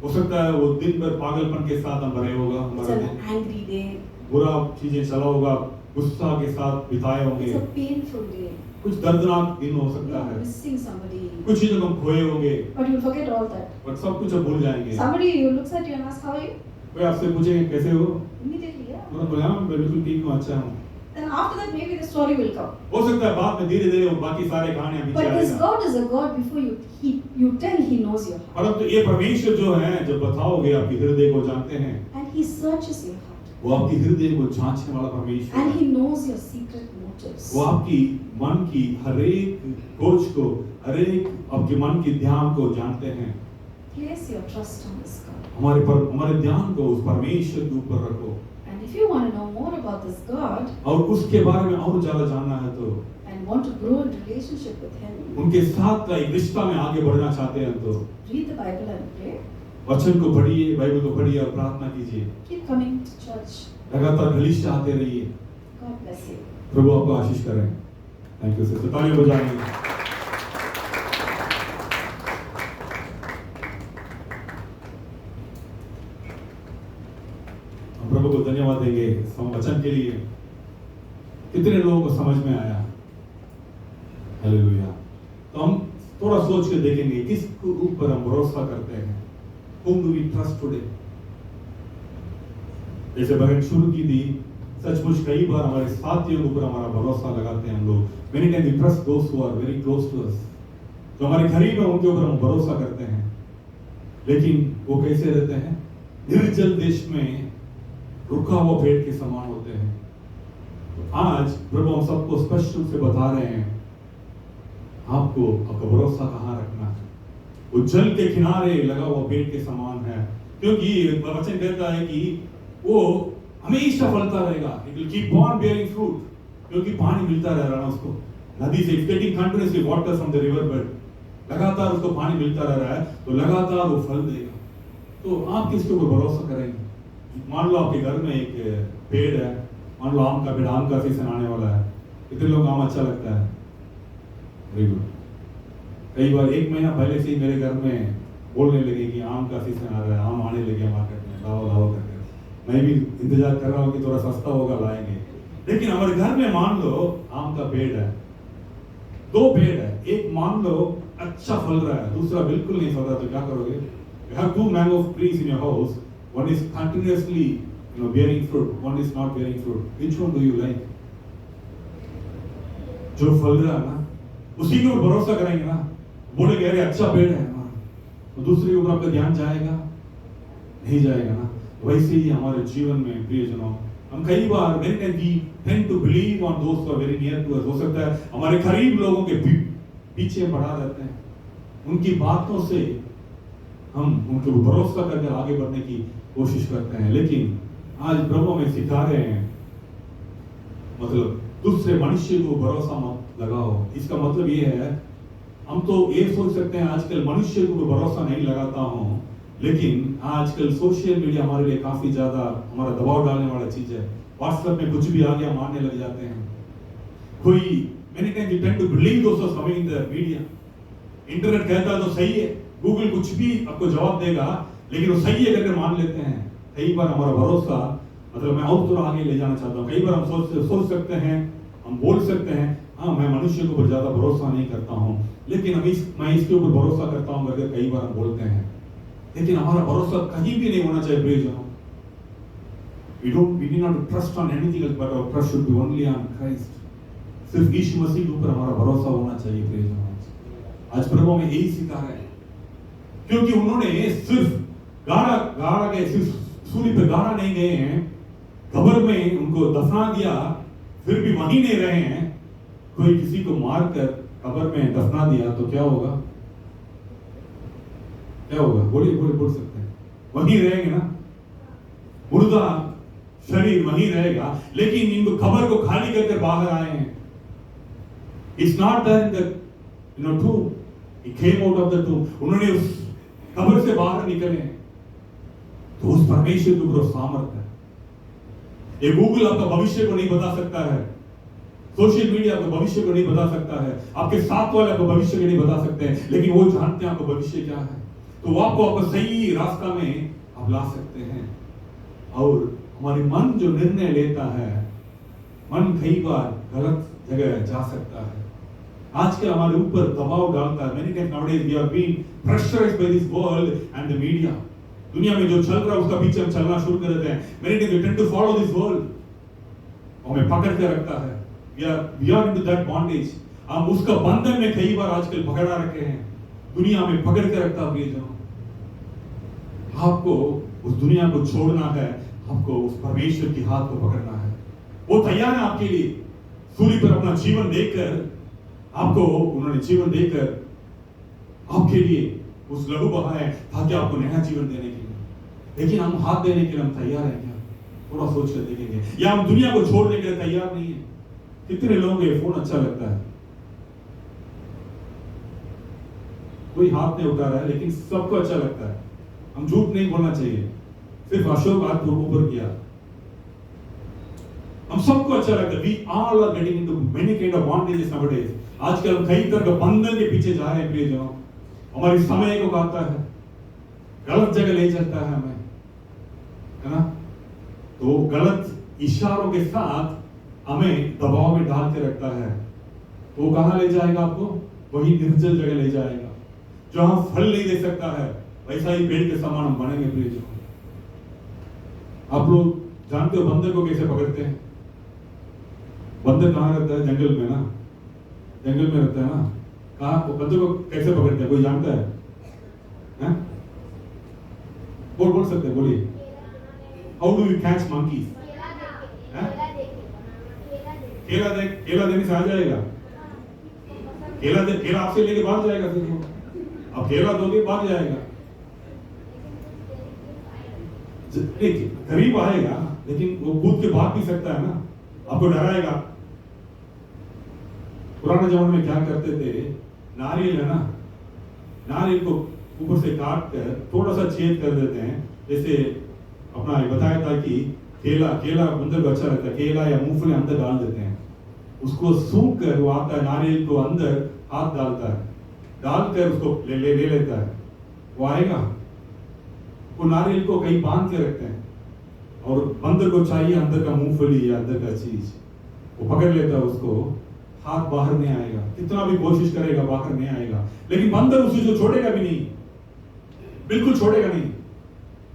Speaker 3: हो सकता है वो दिन भर पागलपन के साथ हम भरे होगा,
Speaker 6: It's
Speaker 3: हमारा
Speaker 6: an
Speaker 3: दिन
Speaker 6: angry day.
Speaker 3: बुरा चीजें चला होगा, गुस्सा के साथ बिताए होंगे,
Speaker 6: It's a painful day.
Speaker 3: कुछ दर्दनाक दिन हो
Speaker 6: You
Speaker 3: सकता
Speaker 6: are
Speaker 3: है,
Speaker 6: missing somebody.
Speaker 3: कुछ चीजों को हम खोए होंगे,
Speaker 6: But you'll forget all that.
Speaker 3: पर सब कुछ हम भूल जाएंगे।
Speaker 6: Somebody looks at you and asks, how are you?
Speaker 3: कोई आपसे पूछेंगे कैसे हो,
Speaker 6: Immediately, yeah.
Speaker 3: तो बोले हाँ मैं बिल्कुल ठीक हूँ, अच्छा हूँ।
Speaker 6: then after that maybe the story will come.
Speaker 3: हो सकता है बाद में धीरे-धीरे वो बाकी सारे कहानियां पीछे
Speaker 6: But this
Speaker 3: आएगा।
Speaker 6: God is a God before you tell, He knows your heart.
Speaker 3: परंतु ये परमेश्वर जो है जब बताओगे आपके हृदय को जानते हैं,
Speaker 6: And He searches your heart.
Speaker 3: वो आपके हृदय को जांचने वाला परमेश्वर
Speaker 6: And
Speaker 3: है।
Speaker 6: He knows your secret motives.
Speaker 3: वो आपकी मन की हरेक खोज को, हरेक आपके मन की ध्यान को जानते हैं।
Speaker 6: Place your trust on this God.
Speaker 3: हमारे ध्यान को उस परमेश्वर के ऊपर रखो।
Speaker 6: And if you want to know more about this God
Speaker 3: और उसके बारे में और ज्यादा जानना है तो
Speaker 6: and want to grow in relationship with Him,
Speaker 3: उनके साथ का एक रिश्ता में आगे बढ़ना चाहते हैं तो
Speaker 6: read the Bible and pray.
Speaker 3: वचन को पढ़िए, बाइबल को पढ़िए और प्रार्थना कीजिए।
Speaker 6: Keep coming to church.
Speaker 3: लगातार कलीसिया से आते रहिए।
Speaker 6: God bless you.
Speaker 3: प्रभु आपको आशीष करें। थैंक यू सिस्टर, तालियां बजाएंगे। प्रभु को धन्यवाद देंगे वचन के लिए। कितने लोगों को समझ में आया? हालेलुया। तो हम थोड़ा सोच के देखेंगे किसके ऊपर हम भरोसा करते हैं। Whom do we trust today? जैसे बहन शुरू की थी, सचमुच कई बार हमारे साथियों के ऊपर हमारा भरोसा लगाते हैं हम लोग। Many times we trust those who are very close to us. जो हमारे करीब है उनके ऊपर हम भरोसा करते हैं। लेकिन वो कैसे रहते हैं? निर्जल देश में रुका हुआ पेड़ के समान होते हैं। तो आज प्रभु हम सबको स्पष्ट रूप से बता रहे हैं, आपको आपका भरोसा कहाँ रखना है। वो जल के किनारे लगा हुआ पेड़ के समान है, क्योंकि वचन कहता है कि वो हमेशा फलता रहेगा। It will keep on bearing fruit, क्योंकि पानी मिलता रह रहा है उसको नदी से। It's getting continuously water from the river bed, लगातार उसको पानी मिलता रह रहा है, तो लगातार वो फल देगा। तो आप किसके ऊपर भरोसा करेंगे? मान लो आपके घर में एक पेड़ है, मान लो आम का पेड़, आम का सीजन आने वाला है। कितने लोग आम अच्छा लगता है? Very good. कई बार एक महीना पहले से ही मेरे घर में बोलने लगे कि आम का सीजन आ रहा है, आम आने लगे मार्केट में, लाओ लाओ करके। मैं भी इंतजार कर रहा हूँ कि थोड़ा सस्ता होगा, लाएंगे। लेकिन हमारे घर में मान लो आम का पेड़ है, दो पेड़ है, एक मान लो अच्छा फल रहा है, दूसरा बिल्कुल नहीं फल रहा, तो क्या करोगे? You have two mango trees in your house. One is continuously, bearing fruit. One is not bearing fruit. Which one do you like? जो फल रहा है ना, उसी के ऊपर भरोसा करेंगे ना। बोले कह रहे अच्छा पेड़ है हमारा, तो दूसरे के ऊपर आपका ध्यान जाएगा? नहीं जाएगा ना। वैसे ही हमारे जीवन में प्रियजनों, हम कई बार we tend to believe on those who are very near to us. हो सकता है हमारे करीब लोगों के पीछे बढ़ा रहते हैं, उनकी बातों से हम उनके ऊपर भरोसा करके आगे बढ़ने की कोशिश करते हैं। लेकिन आज प्रभु हमें सिखा रहे हैं, मतलब दूसरे मनुष्य को भरोसा मत लगाओ। इसका मतलब ये है, हम तो ये सोच सकते हैं आजकल मनुष्य को भरोसा नहीं लगाता हूँ, लेकिन आजकल सोशल मीडिया हमारे लिए काफी ज्यादा हमारा दबाव डालने वाला चीज है। व्हाट्सएप में कुछ भी आ गया मानने लग जाते हैं। कोई many times we tend to believe those who are coming in the media. Internet कहता है तो सही है, गूगल कुछ भी आपको जवाब देगा, लेकिन वो सही है करके मान लेते हैं। कई बार हमारा भरोसा, मतलब मैं और थोड़ा आगे ले जाना चाहता हूँ, कई बार हम सोच सकते हैं, हम बोल सकते हैं, हाँ मैं मनुष्य के ऊपर ज्यादा भरोसा नहीं करता हूँ, लेकिन मैं इसके ऊपर भरोसा करता हूँ करके कई बार हम बोलते हैं। लेकिन हमारा भरोसा कहीं भी नहीं होना चाहिए प्रियजनों। We need not to trust on anything else, but our trust should be only on Christ. सिर्फ यीशु मसीह के ऊपर हमारा भरोसा होना चाहिए प्रियजनों। आज प्रभु हमें यही सिखा रहे हैं, क्योंकि उन्होंने सिर्फ गाड़ा गए, सिर्फ सूली पे गाड़ा नहीं गए हैं, कब्र में उनको दफना दिया, फिर भी वहीं नहीं रहे हैं। कोई किसी को मारकर कब्र में दफना दिया तो क्या होगा? क्या होगा? बोल सकते हैं, वहीं रहेंगे ना, मुर्दा शरीर वहीं रहेगा। लेकिन इनको कब्र को खाली करके बाहर आए हैं। It's not that the tomb. He came out of the tomb. उन्होंने उस कब्र से बाहर निकले, तो उस परमेश्वर के ऊपर सामर्थ्य है। ये गूगल आपका भविष्य को नहीं बता सकता है, सोशल मीडिया आपका भविष्य को नहीं बता सकता है, आपके साथ वाले आपको भविष्य को नहीं बता सकते हैं, लेकिन वो जानते हैं आपका भविष्य क्या है। तो वो आपको सही रास्ता में आप ला सकते हैं। और हमारी मन जो निर्णय लेता है, मन कई बार गलत जगह जा सकता है। आजकल हमारे ऊपर दबाव डालता है। Many times nowadays we are being pressurized by this world and the media. दुनिया में जो चल रहा है उसका पीछे हम चलना शुरू कर देते हैं। Many times we tend to follow this world. हमें पकड़ के रखता है। We are into that bondage। हम उसका बंधन में कई बार आजकल पकड़ा रखे हैं। दुनिया में पकड़ के रखता है प्रियजनों। आपको उस दुनिया को छोड़ना है, आपको उस परमेश्वर की हाथ को पकड़ना है। वो तैयार है आपके लिए। सूली पर अपना जीवन देकर आपको उन्होंने जीवन देकर आपके लिए उस लहू बहाया ताकि आपको नया जीवन देने के लिए। लेकिन हम हाथ देने के लिए हम तैयार हैं क्या? थोड़ा सोच कर देखेंगे। या हम दुनिया को छोड़ने के लिए तैयार नहीं है? कितने लोगों को ये फोन अच्छा लगता है, कोई हाथ नहीं उठा रहा है, लेकिन सबको अच्छा लगता है। हम झूठ नहीं बोलना चाहिए, सिर्फ अशोक हाथ ऊपर किया। हम सबको अच्छा लगता है। We all are getting into many kind of bondages nowadays। आजकल हम कई तरह के बंधन के पीछे जा रहे हैं प्रियजनों। हमारी समय को खाता है, गलत जगह ले जाता है हमें, है ना? तो गलत इशारों के साथ हमें दबाव में डाल के रखता है। तो वो कहां ले जाएगा आपको? वही निर्जल जगह ले जाएगा, जहां फल नहीं दे सकता है। वैसा ही पेड़ के समान हम बनेंगे प्रियजनों। आप लोग जानते हो बंदर को कैसे पकड़ते हैं? बंदर कहाँ रहता है? जंगल में ना, जंगल में रहता है ना। कहाँ बंदर को कैसे पकड़ते हैं? कोई जानता है? बोल सकते हैं, बोलिए। How do you catch monkeys? केला देने से आ जाएगा? केला आपसे लेके भाग जाएगा फिर वो। अब केला दोगे भाग जाएगा। करीब आएगा, लेकिन वो कूद के भाग भी सकता है ना, आपको डराएगा। पुराने जमाने में क्या करते थे? नारियल है ना, नारियल को ऊपर से काट कर थोड़ा सा छेद कर देते हैं। जैसे अपना बताया था कि केला बंदर को अच्छा लगता है, केला या मूंगफली अंदर डाल देते हैं, उसको सूख कर वो आता है, नारियल को अंदर हाथ डालता है, डालकर उसको ले लेता है, वो आएगा। वो नारियल को कहीं बांध के रखते हैं और बंदर को चाहिए अंदर का मूंगफली या अंदर का चीज, वो पकड़ लेता है उसको, हाथ बाहर नहीं आएगा, कितना भी कोशिश करेगा बाहर नहीं आएगा। लेकिन बंदर उसी को छोड़ेगा भी नहीं, बिल्कुल छोड़ेगा नहीं।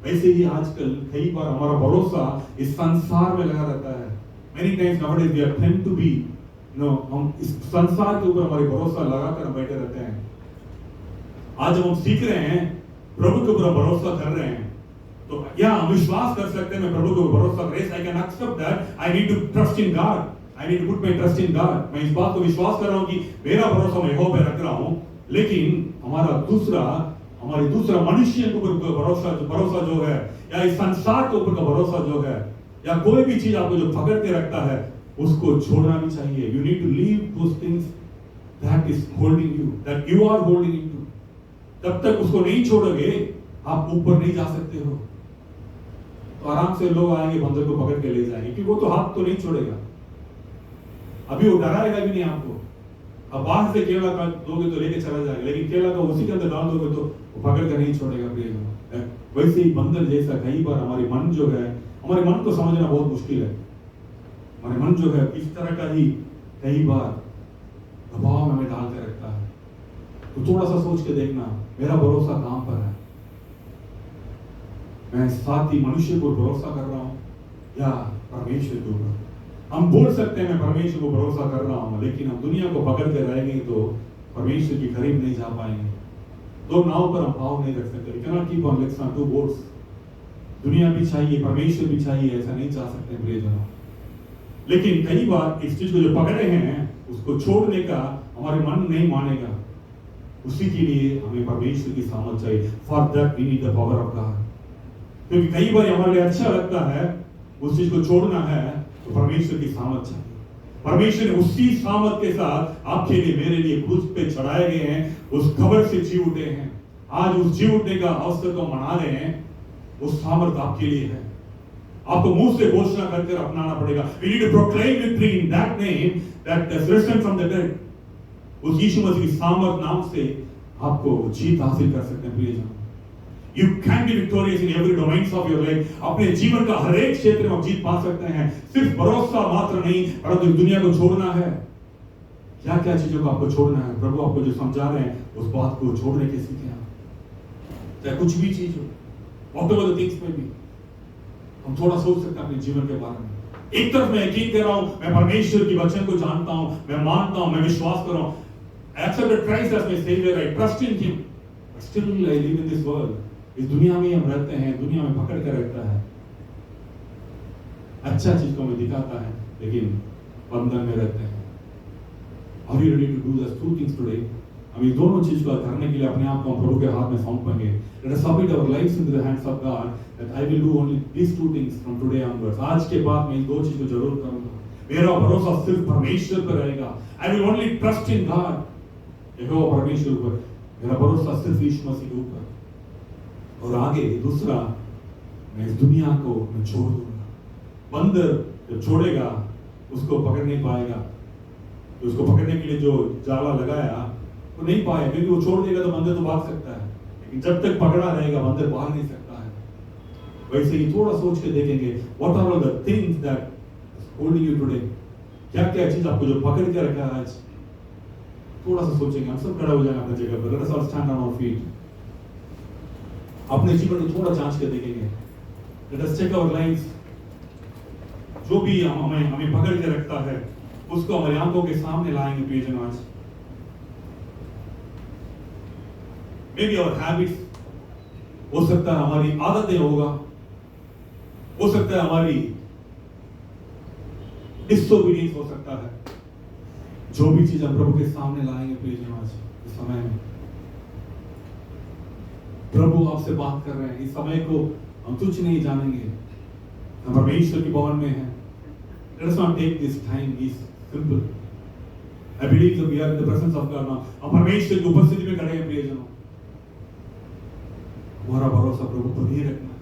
Speaker 3: वैसे ही आजकल कई बार हमारा भरोसा इस संसार में लगा रहता है। Many times nowadays we are tend to be, हम इस संसार के ऊपर हमारी भरोसा लगाकर बैठे रहते हैं। आज हम सीख रहे हैं, प्रभु के ऊपर भरोसा कर रहे हैं, तो क्या हम विश्वास कर सकते हैं मैं प्रभु के ऊपर भरोसा कर, I can accept that, I need to trust in God, I need to put my trust in God। मैं इस बात को विश्वास कर रहा हूं कि मेरा भरोसा मैं यहोवा पे रख रहा हूं। लेकिन हमारे दूसरा मनुष्य के ऊपर भरोसा जो है, या इस संसार के ऊपर का भरोसा जो है, या कोई भी चीज आपको जो पकड़ के रखता है, उसको छोड़ना भी चाहिए। You need to leave those things that is holding you, that you are holding into। तब तक उसको नहीं छोड़ोगे, आप ऊपर नहीं जा सकते हो। तो आराम से लोग आएंगे, बंदर को पकड़ के ले जाएंगे, क्योंकि वो तो हाथ तो नहीं छोड़ेगा। अभी वो डराएगा भी नहीं आपको। अब बाहर से केला का दोगे तो लेके चला जाएगा, लेकिन केला का उसी के अंदर डाल दोगे तो वो पकड़ कर नहीं छोड़ेगा प्रिय। वैसे ही बंदर जैसा कई बार हमारे मन जो है, हमारे मन को समझना बहुत मुश्किल है। हमारे मन जो है इस तरह का ही कई बार दबाव में हमें डाल के रखता है। तो थोड़ा सा सोच के देखना, मेरा भरोसा कहां पर है? मैं साथी मनुष्य को भरोसा कर रहा हूं या परमेश्वर के ऊपर? हम बोल सकते हैं मैं परमेश्वर को भरोसा कर रहा हूं, लेकिन हम दुनिया को पकड़ के रहेंगे तो परमेश्वर के करीब नहीं जा पाएंगे। दो नाव पर हम पाँव नहीं रख सकते। We cannot keep on legs on two boats। दुनिया भी चाहिए, परमेश्वर भी चाहिए, ऐसा नहीं चाह सकते प्रियजनों। लेकिन कई बार इस चीज को जो पकड़े हैं, उसको छोड़ने का हमारे मन नहीं मानेगा। उसी के लिए हमें परमेश्वर की सामर्थ चाहिए। For that we need the power of God। क्योंकि कई बार हमारे लिए अच्छा लगता है, उस चीज को छोड़ना है, तो परमेश्वर की सामर्थ चाहिए। परमेश्वर ने उसी सामर्थ के साथ आपके लिए, मेरे लिए क्रूस पे चढ़ाए गए हैं, उस खबर से जी उठे हैं। आज उस जी उठने का अवसर को मना रहे हैं, वो सामर्थ आपके लिए है। आपको मुंह से घोषणा करके अपनाना पड़ेगा। We need to proclaim victory in that name that has risen from the dead। उस यीशु मसीह की सामर्थ नाम से आपको जीत हासिल कर सकते हैं प्रियजन। You can be victorious in every domains of your life। अपने जीवन का हर एक क्षेत्र में आप जीत पा सकते हैं। सिर्फ भरोसा मात्र नहीं, परंतु दुनिया को छोड़ना है। क्या क्या चीजों को आपको छोड़ना है? प्रभु आपको जो समझा रहे हैं, उस बात को छोड़ने के सीखें आप। चाहे कुछ भी चीज हो, whatever the things may be। हम थोड़ा सोच सकते हैं अपने जीवन के बारे में। एक तरफ मैं यकीन कर रहा हूं, मैं परमेश्वर की वचन को जानता हूं, मैं मानता हूं, मैं विश्वास कर रहा हूं, I accepted Christ as my savior, I trust in him, but still I live in this world. इस दुनिया में हम रहते हैं, दुनिया में पकड़ कर रखता है, अच्छा चीज को हमें दिखाता है, लेकिन बंधन में रहते हैं। Are you ready to do those two things today? हम ये दोनों चीज को करने के लिए अपने आप को प्रभु के हाथ में सौंपेंगे। Let us submit our lives into the hands of God, that I will do only these two things from today onwards. आज के बाद मैं इन दो चीज को जरूर करूंगा। मेरा भरोसा सिर्फ परमेश्वर पर रहेगा। I will only trust in God. यहोवा परमेश्वर पर मेरा भरोसा सिर्फ यीशु मसीह के ऊपर। और आगे दूसरा, मैं इस दुनिया को मैं छोड़ दूंगा। बंदर जब छोड़ेगा उसको पकड़ नहीं पाएगा। उसको पकड़ने के लिए जो जाला लगाया वो नहीं पाया, क्योंकि वो छोड़ देगा तो बंदर तो भाग सकता है, लेकिन जब तक पकड़ा रहेगा बंदर भाग नहीं सकता है। वैसे ही थोड़ा सोच के देखेंगे, what are all the things that holding you today, क्या क्या चीज आपको जो पकड़ के रखा है आज, थोड़ा सा सोचेंगे। हम सब खड़ा हो जाएंगे अपनी जगह पर। Let us all stand on our feet. अपने जीवन को थोड़ा जांच के देखेंगे। Let us check our lives. जो भी हमें पकड़ के रखता है उसको हमारी आंखों के सामने लाएंगे प्रियजन आज। Maybe our habits, हो सकता है हमारी आदतें होगा, हो सकता है हमारी डिसोबीडियंस हो सकता है। जो भी चीज हम प्रभु के सामने लाएंगे प्रियजन आज इस समय में, प्रभु आपसे बात कर रहे हैं। इस समय को हम तुच्छ नहीं जानेंगे, हम परमेश्वर की भवन में हैं। Let us not take this time is simple. I believe that we are in the presence of God now. हम परमेश्वर की उपस्थिति में खड़े हैं प्रियजनों। हमारा भरोसा प्रभु पर ही रखना है,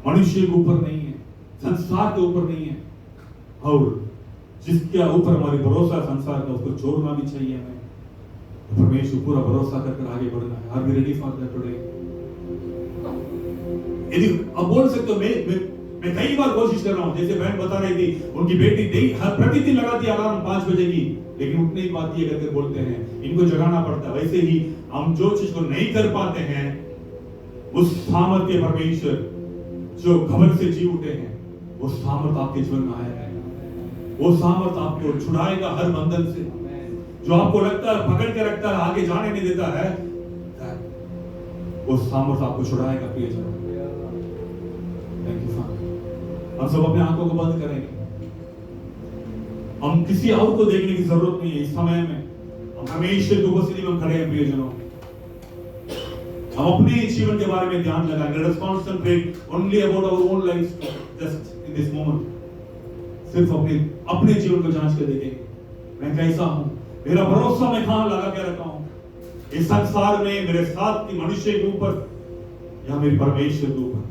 Speaker 3: मनुष्य के ऊपर नहीं है, संसार के ऊपर नहीं है। और जिसके ऊपर हमारी भरोसा संसार का, उसको छोड़ना भी चाहिए हमें। तो परमेश्वर पूरा भरोसा कर आगे बढ़ना है। Are we ready for that today? यदि अब बोल सकते हो, मैं कई बार कोशिश कर रहा हूं, जैसे बहन बता रही थी, उनकी बेटी हर प्रतिदिन लगाती अलार्म 5 बजे की, लेकिन उठ नहीं पाती है करके बोलते हैं, इनको जगाना पड़ता है। वैसे ही हम जो चीज को नहीं कर पाते हैं, उस सामर्थ्य परमेश्वर जो खबर से जी उठे हैं, वो सामर्थ आपके जीवन में आएगा। वो सामर्थ आपको छुड़ाएगा हर बंधन से। जो आपको लगता है पकड़ के रखता है, आगे जाने नहीं देता है, वो सामर्थ आपको छुड़ाएगा प्रियजन। Thank you father. हम सब अपने आंखों को बंद करेंगे। हम किसी और को देखने की जरूरत नहीं है इस समय में। हम हमेशा की उपस्थिति में खड़े हैं प्रियजनों। हम अपने जीवन के बारे में ध्यान लगाएंगे। Let us concentrate only about our own lives just in this moment. सिर्फ अपने जीवन को जांच के देखेंगे, मैं कैसा हूं, मेरा भरोसा मैं कहां लगा के रखा हूं, इस संसार में मेरे साथ की मनुष्य के ऊपर या मेरे परमेश्वर के ऊपर,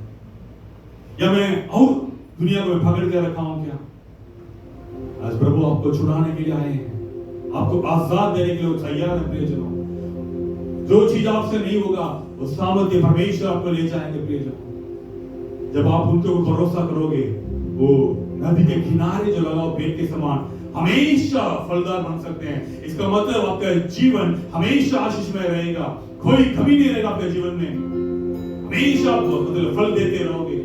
Speaker 3: या मैं और दुनिया को पकड़ के रखा हूं क्या। आज प्रभु आपको छुड़ाने के लिए आए हैं, आपको आजाद देने के लिए तैयार है प्रियजनों। जो चीज आपसे नहीं होगा वो सामर्थ्य परमेश्वर आपको ले जाएंगे प्रियजनों। जब आप उनके ऊपर भरोसा करोगे, वो नदी के किनारे जो लगाओ पेड़ के समान हमेशा फलदार बन सकते हैं। इसका मतलब आपका जीवन हमेशा आशीष में रहेगा, कोई कमी नहीं रहेगा आपके जीवन में, हमेशा आप मतलब फल देते रहोगे।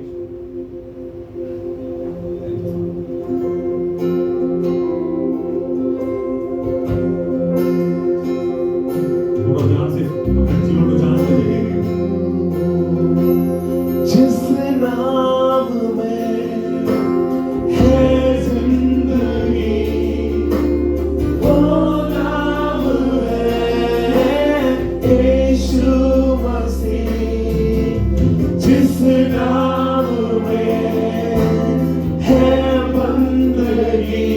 Speaker 3: थोड़ा ध्यान से अपने जीवन को जान के देखेंगे।
Speaker 2: जिस नाम में है जिंदगी, वो नाम है यीशु मसीह। जिस नाम में है बंदगी,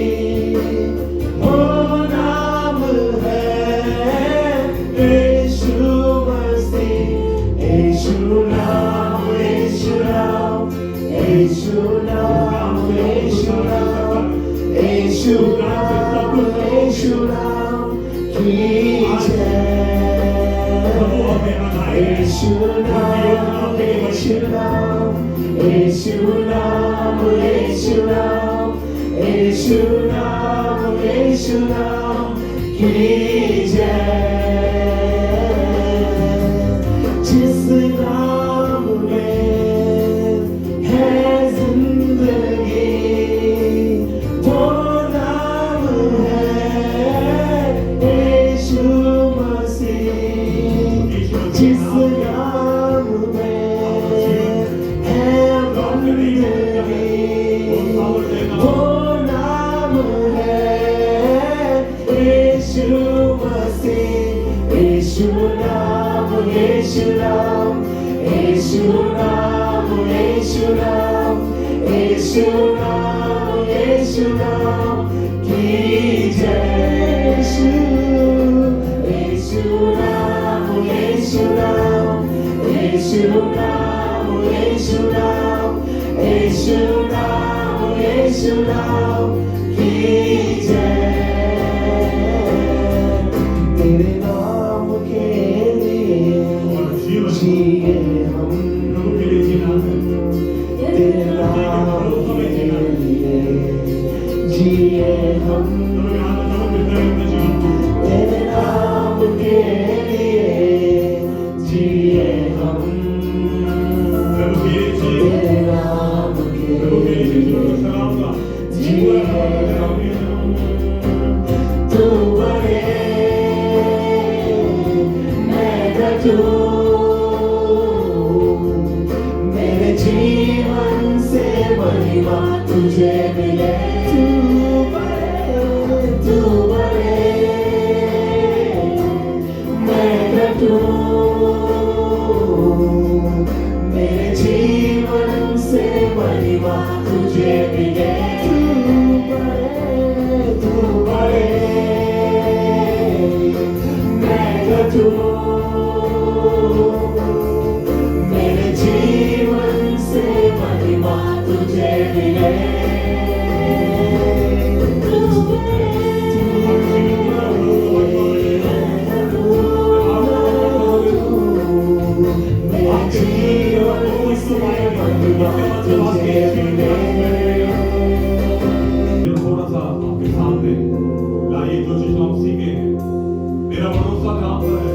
Speaker 2: वो नाम है यीशु मसीह। यीशु नाम, यीशु नाम, यीशु नाम, यीशु नाम, यीशु नाम, यीशु नाम की जय। यीशु नाम, यीशु नाम, यीशु नाम, यीशु नाम, यीशु नाम, यीशु नाम की जय। जिस नाम में है जिंदगी,
Speaker 7: यीशु नाम यीशु नाम यीशु नाम यीशु नाम यीशु नाम यीशु नाम की जय यीशु नाम यीशु नाम यीशु नाम यीशु नाम यीशु नाम यीशु नाम की जय तेरे नाम के लिए जिए हम तेरे नाम के लिए जिए हम तेरे नाम के लिए जिए हम तेरे नाम के लिए जिए हम तू बड़े मैं घटू मेरे जीवन से महिमा तुझे मिले तू बड़े मैं घटू मेरे जीवन से महिमा तुझे मिले तू बड़े मैं घटू मेरे जीवन से महिमा तुझे मिले
Speaker 3: थोड़ा सा आपके सामने लाइए जो चीज हम सीखे हैं मेरा भरोसा काम पर है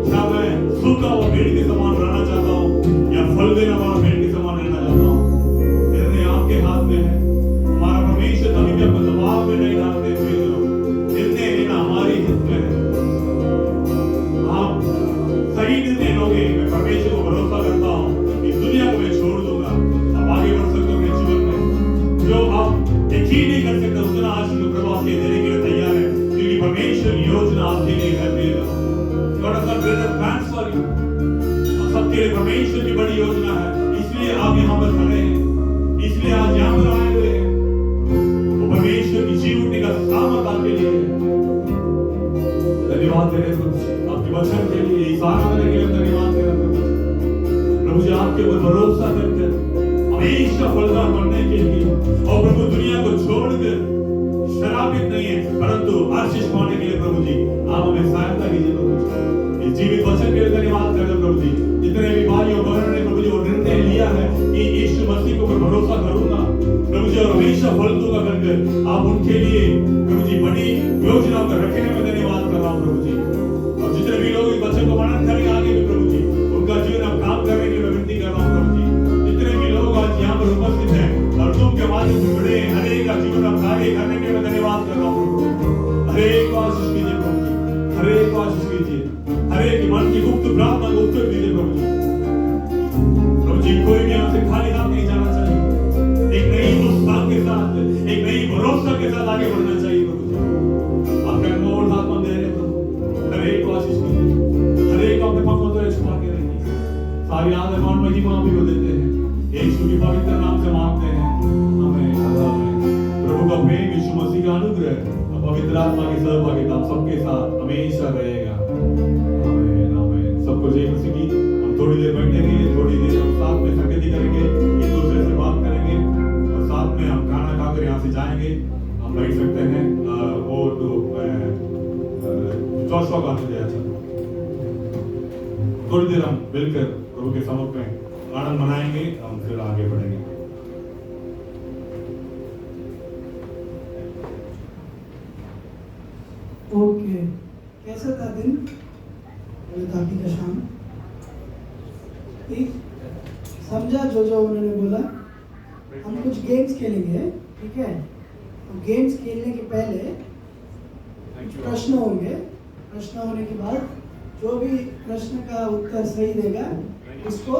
Speaker 3: क्या मैं सूखा हुआ पेड़ के समान रहना चाहता हूँ या फल देने वाला पेड़ के समान रहना चाहता हूँ निर्णय आपके हाथ में है हमारा परमेश्वर कभी भी आपको दबाव में नहीं डालते निर्णय लेना हमारे हित में है आप सही निर्णय लोगे मैं परमेश्वर को भरोसा करता हूँ इस दुनिया को मैं छोड़ दूंगा आप आगे बढ़ सकते हो अपने जीवन में जो आप यकीन नहीं कर सकते उतना आशीष प्रभु आपके देने के लिए तैयार है क्योंकि परमेश्वर योजना आपके लिए है God has got greater plans for you सबके लिए परमेश्वर की बड़ी योजना है इसलिए आप यहाँ पर खड़े हैं इसलिए आज यहाँ पर आए हुए हैं वो परमेश्वर की जीव उठने का सामर्थ आपके लिए है धन्यवाद दे रहे प्रभु आपके वचन के लिए इस आराधना के लिए धन्यवाद दे रहे प्रभु जी आपके ऊपर भरोसा करके हमेशा फलदार बनने के लिए और प्रभु दुनिया को छोड़कर शराबित नहीं है परंतु आशीष पाने के लिए प्रभु जी आप हमें सहायता कीजिए प्रभु जी इस जीवित वचन के लिए धन्यवाद करते प्रभु जी जितने भी भाई और बहनों ने प्रभु जी वो निर्णय लिया है कि यीशु मसीह को मैं भरोसा करूंगा प्रभु जी और हमेशा फल दूंगा करके आप उनके लिए प्रभु जी बड़ी योजनाओं को रखने में धन्यवाद कर रहा हूँ प्रभु जी और जितने भी लोग इस वचन को मनन करेंगे आगे भी प्रभु जी उनका जीवन आप काम करने के लिए मैं विनती कर रहा हूँ प्रभु जी जितने भी लोग आज यहाँ पर उपस्थित हैं और तुम के माध्यम से जुड़े हैं हर एक का जीवन आप कार्य करने के लिए मैं धन्यवाद कर रहा हूँ हर एक को आशीष कीजिए प्रभु जी हर एक को आशीष कीजिए हर एक मन की गुप्त प्रार्थना को उत्तर दीजिए प्रभु जी कोई भी हमसे खाली हाथ नहीं जाना चाहिए एक नई मुस्कान के साथ एक नई भरोसा के साथ आगे बढ़ना चाहिए प्रभु जी आपका अनमोल हाथ में दे रहे प्रभु हर एक को आशीष कीजिए हर एक को अपने पक्कों से छुपा के रखिए सारी आदर मान महिमा आप ही को देते हैं यीशु के पवित्र नाम से मांगते हैं हमें प्रभु का प्रेम यीशु मसीह का अनुग्रह पवित्र आत्मा की सहभागिता सबके साथ हमेशा रहेगा आमीन आमीन सबको जय मसीह की हम थोड़ी देर बैठेंगे थोड़ी देर हम साथ में संगति करेंगे एक दूसरे से बात करेंगे और साथ में हम खाना खाकर यहाँ से जाएंगे हम बैठ सकते हैं वो तो जोशुआ गाते थे अच्छा थोड़ी देर हम मिलकर प्रभु के सम्मुख में आनंद मनाएंगे हम फिर आगे बढ़ेंगे
Speaker 8: ओके कैसा था दिन ताकि का शाम ठीक समझा जो उन्होंने बोला हम कुछ गेम्स खेलेंगे ठीक है गेम्स खेलने के पहले प्रश्न होंगे प्रश्न होने के बाद जो भी प्रश्न का उत्तर सही देगा उसको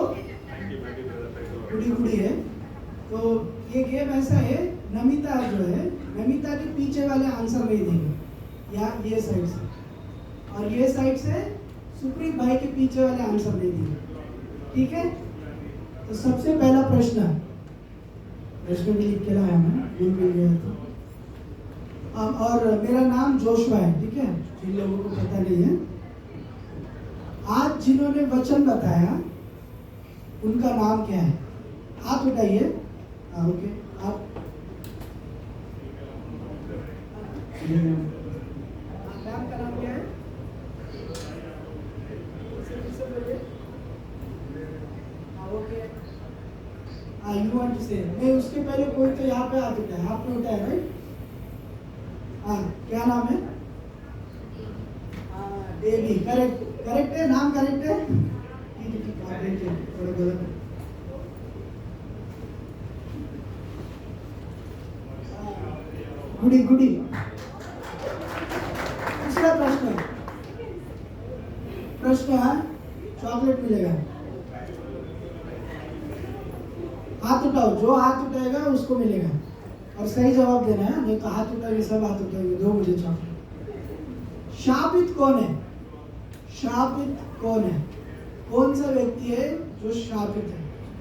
Speaker 8: गुड़ी है तो ये गेम ऐसा है नमिता जो है नमिता के पीछे वाले आंसर नहीं देंगे या ये साइड से और और ये साइड से सुप्रीत भाई के पीछे वाले आंसर नहीं दिए, ठीक है? तो सबसे पहला प्रश्न भी लिख के लाया मैं, भूल भी गया था। और मेरा नाम जोशुआ है, ठीक है? जिन लोगों को पता नहीं है, आज जिन्होंने वचन बताया उनका नाम क्या है? हाथ उठाइए। ओके, आप मैम का नाम क्या है? ओके, यू वांट टू से नहीं, उसके पहले कोई तो यहाँ पे हाथ उठाया, आपने उठाया राइट? हाँ, क्या नाम है? देवी, करेक्ट, करेक्ट है, नाम करेक्ट है? ठीक है, आप देखिए थोड़ा गलत है। गुडी गुडी। दूसरा प्रश्न है, चॉकलेट मिलेगा। हाथ उठाओ, जो हाथ उठाएगा उसको मिलेगा, और सही जवाब देना है, नहीं तो हाथ उठाएंगे, सब हाथ उठाएंगे, दो मुझे चॉकलेट। शापित कौन है? शापित कौन है? कौन सा व्यक्ति है जो शापित है?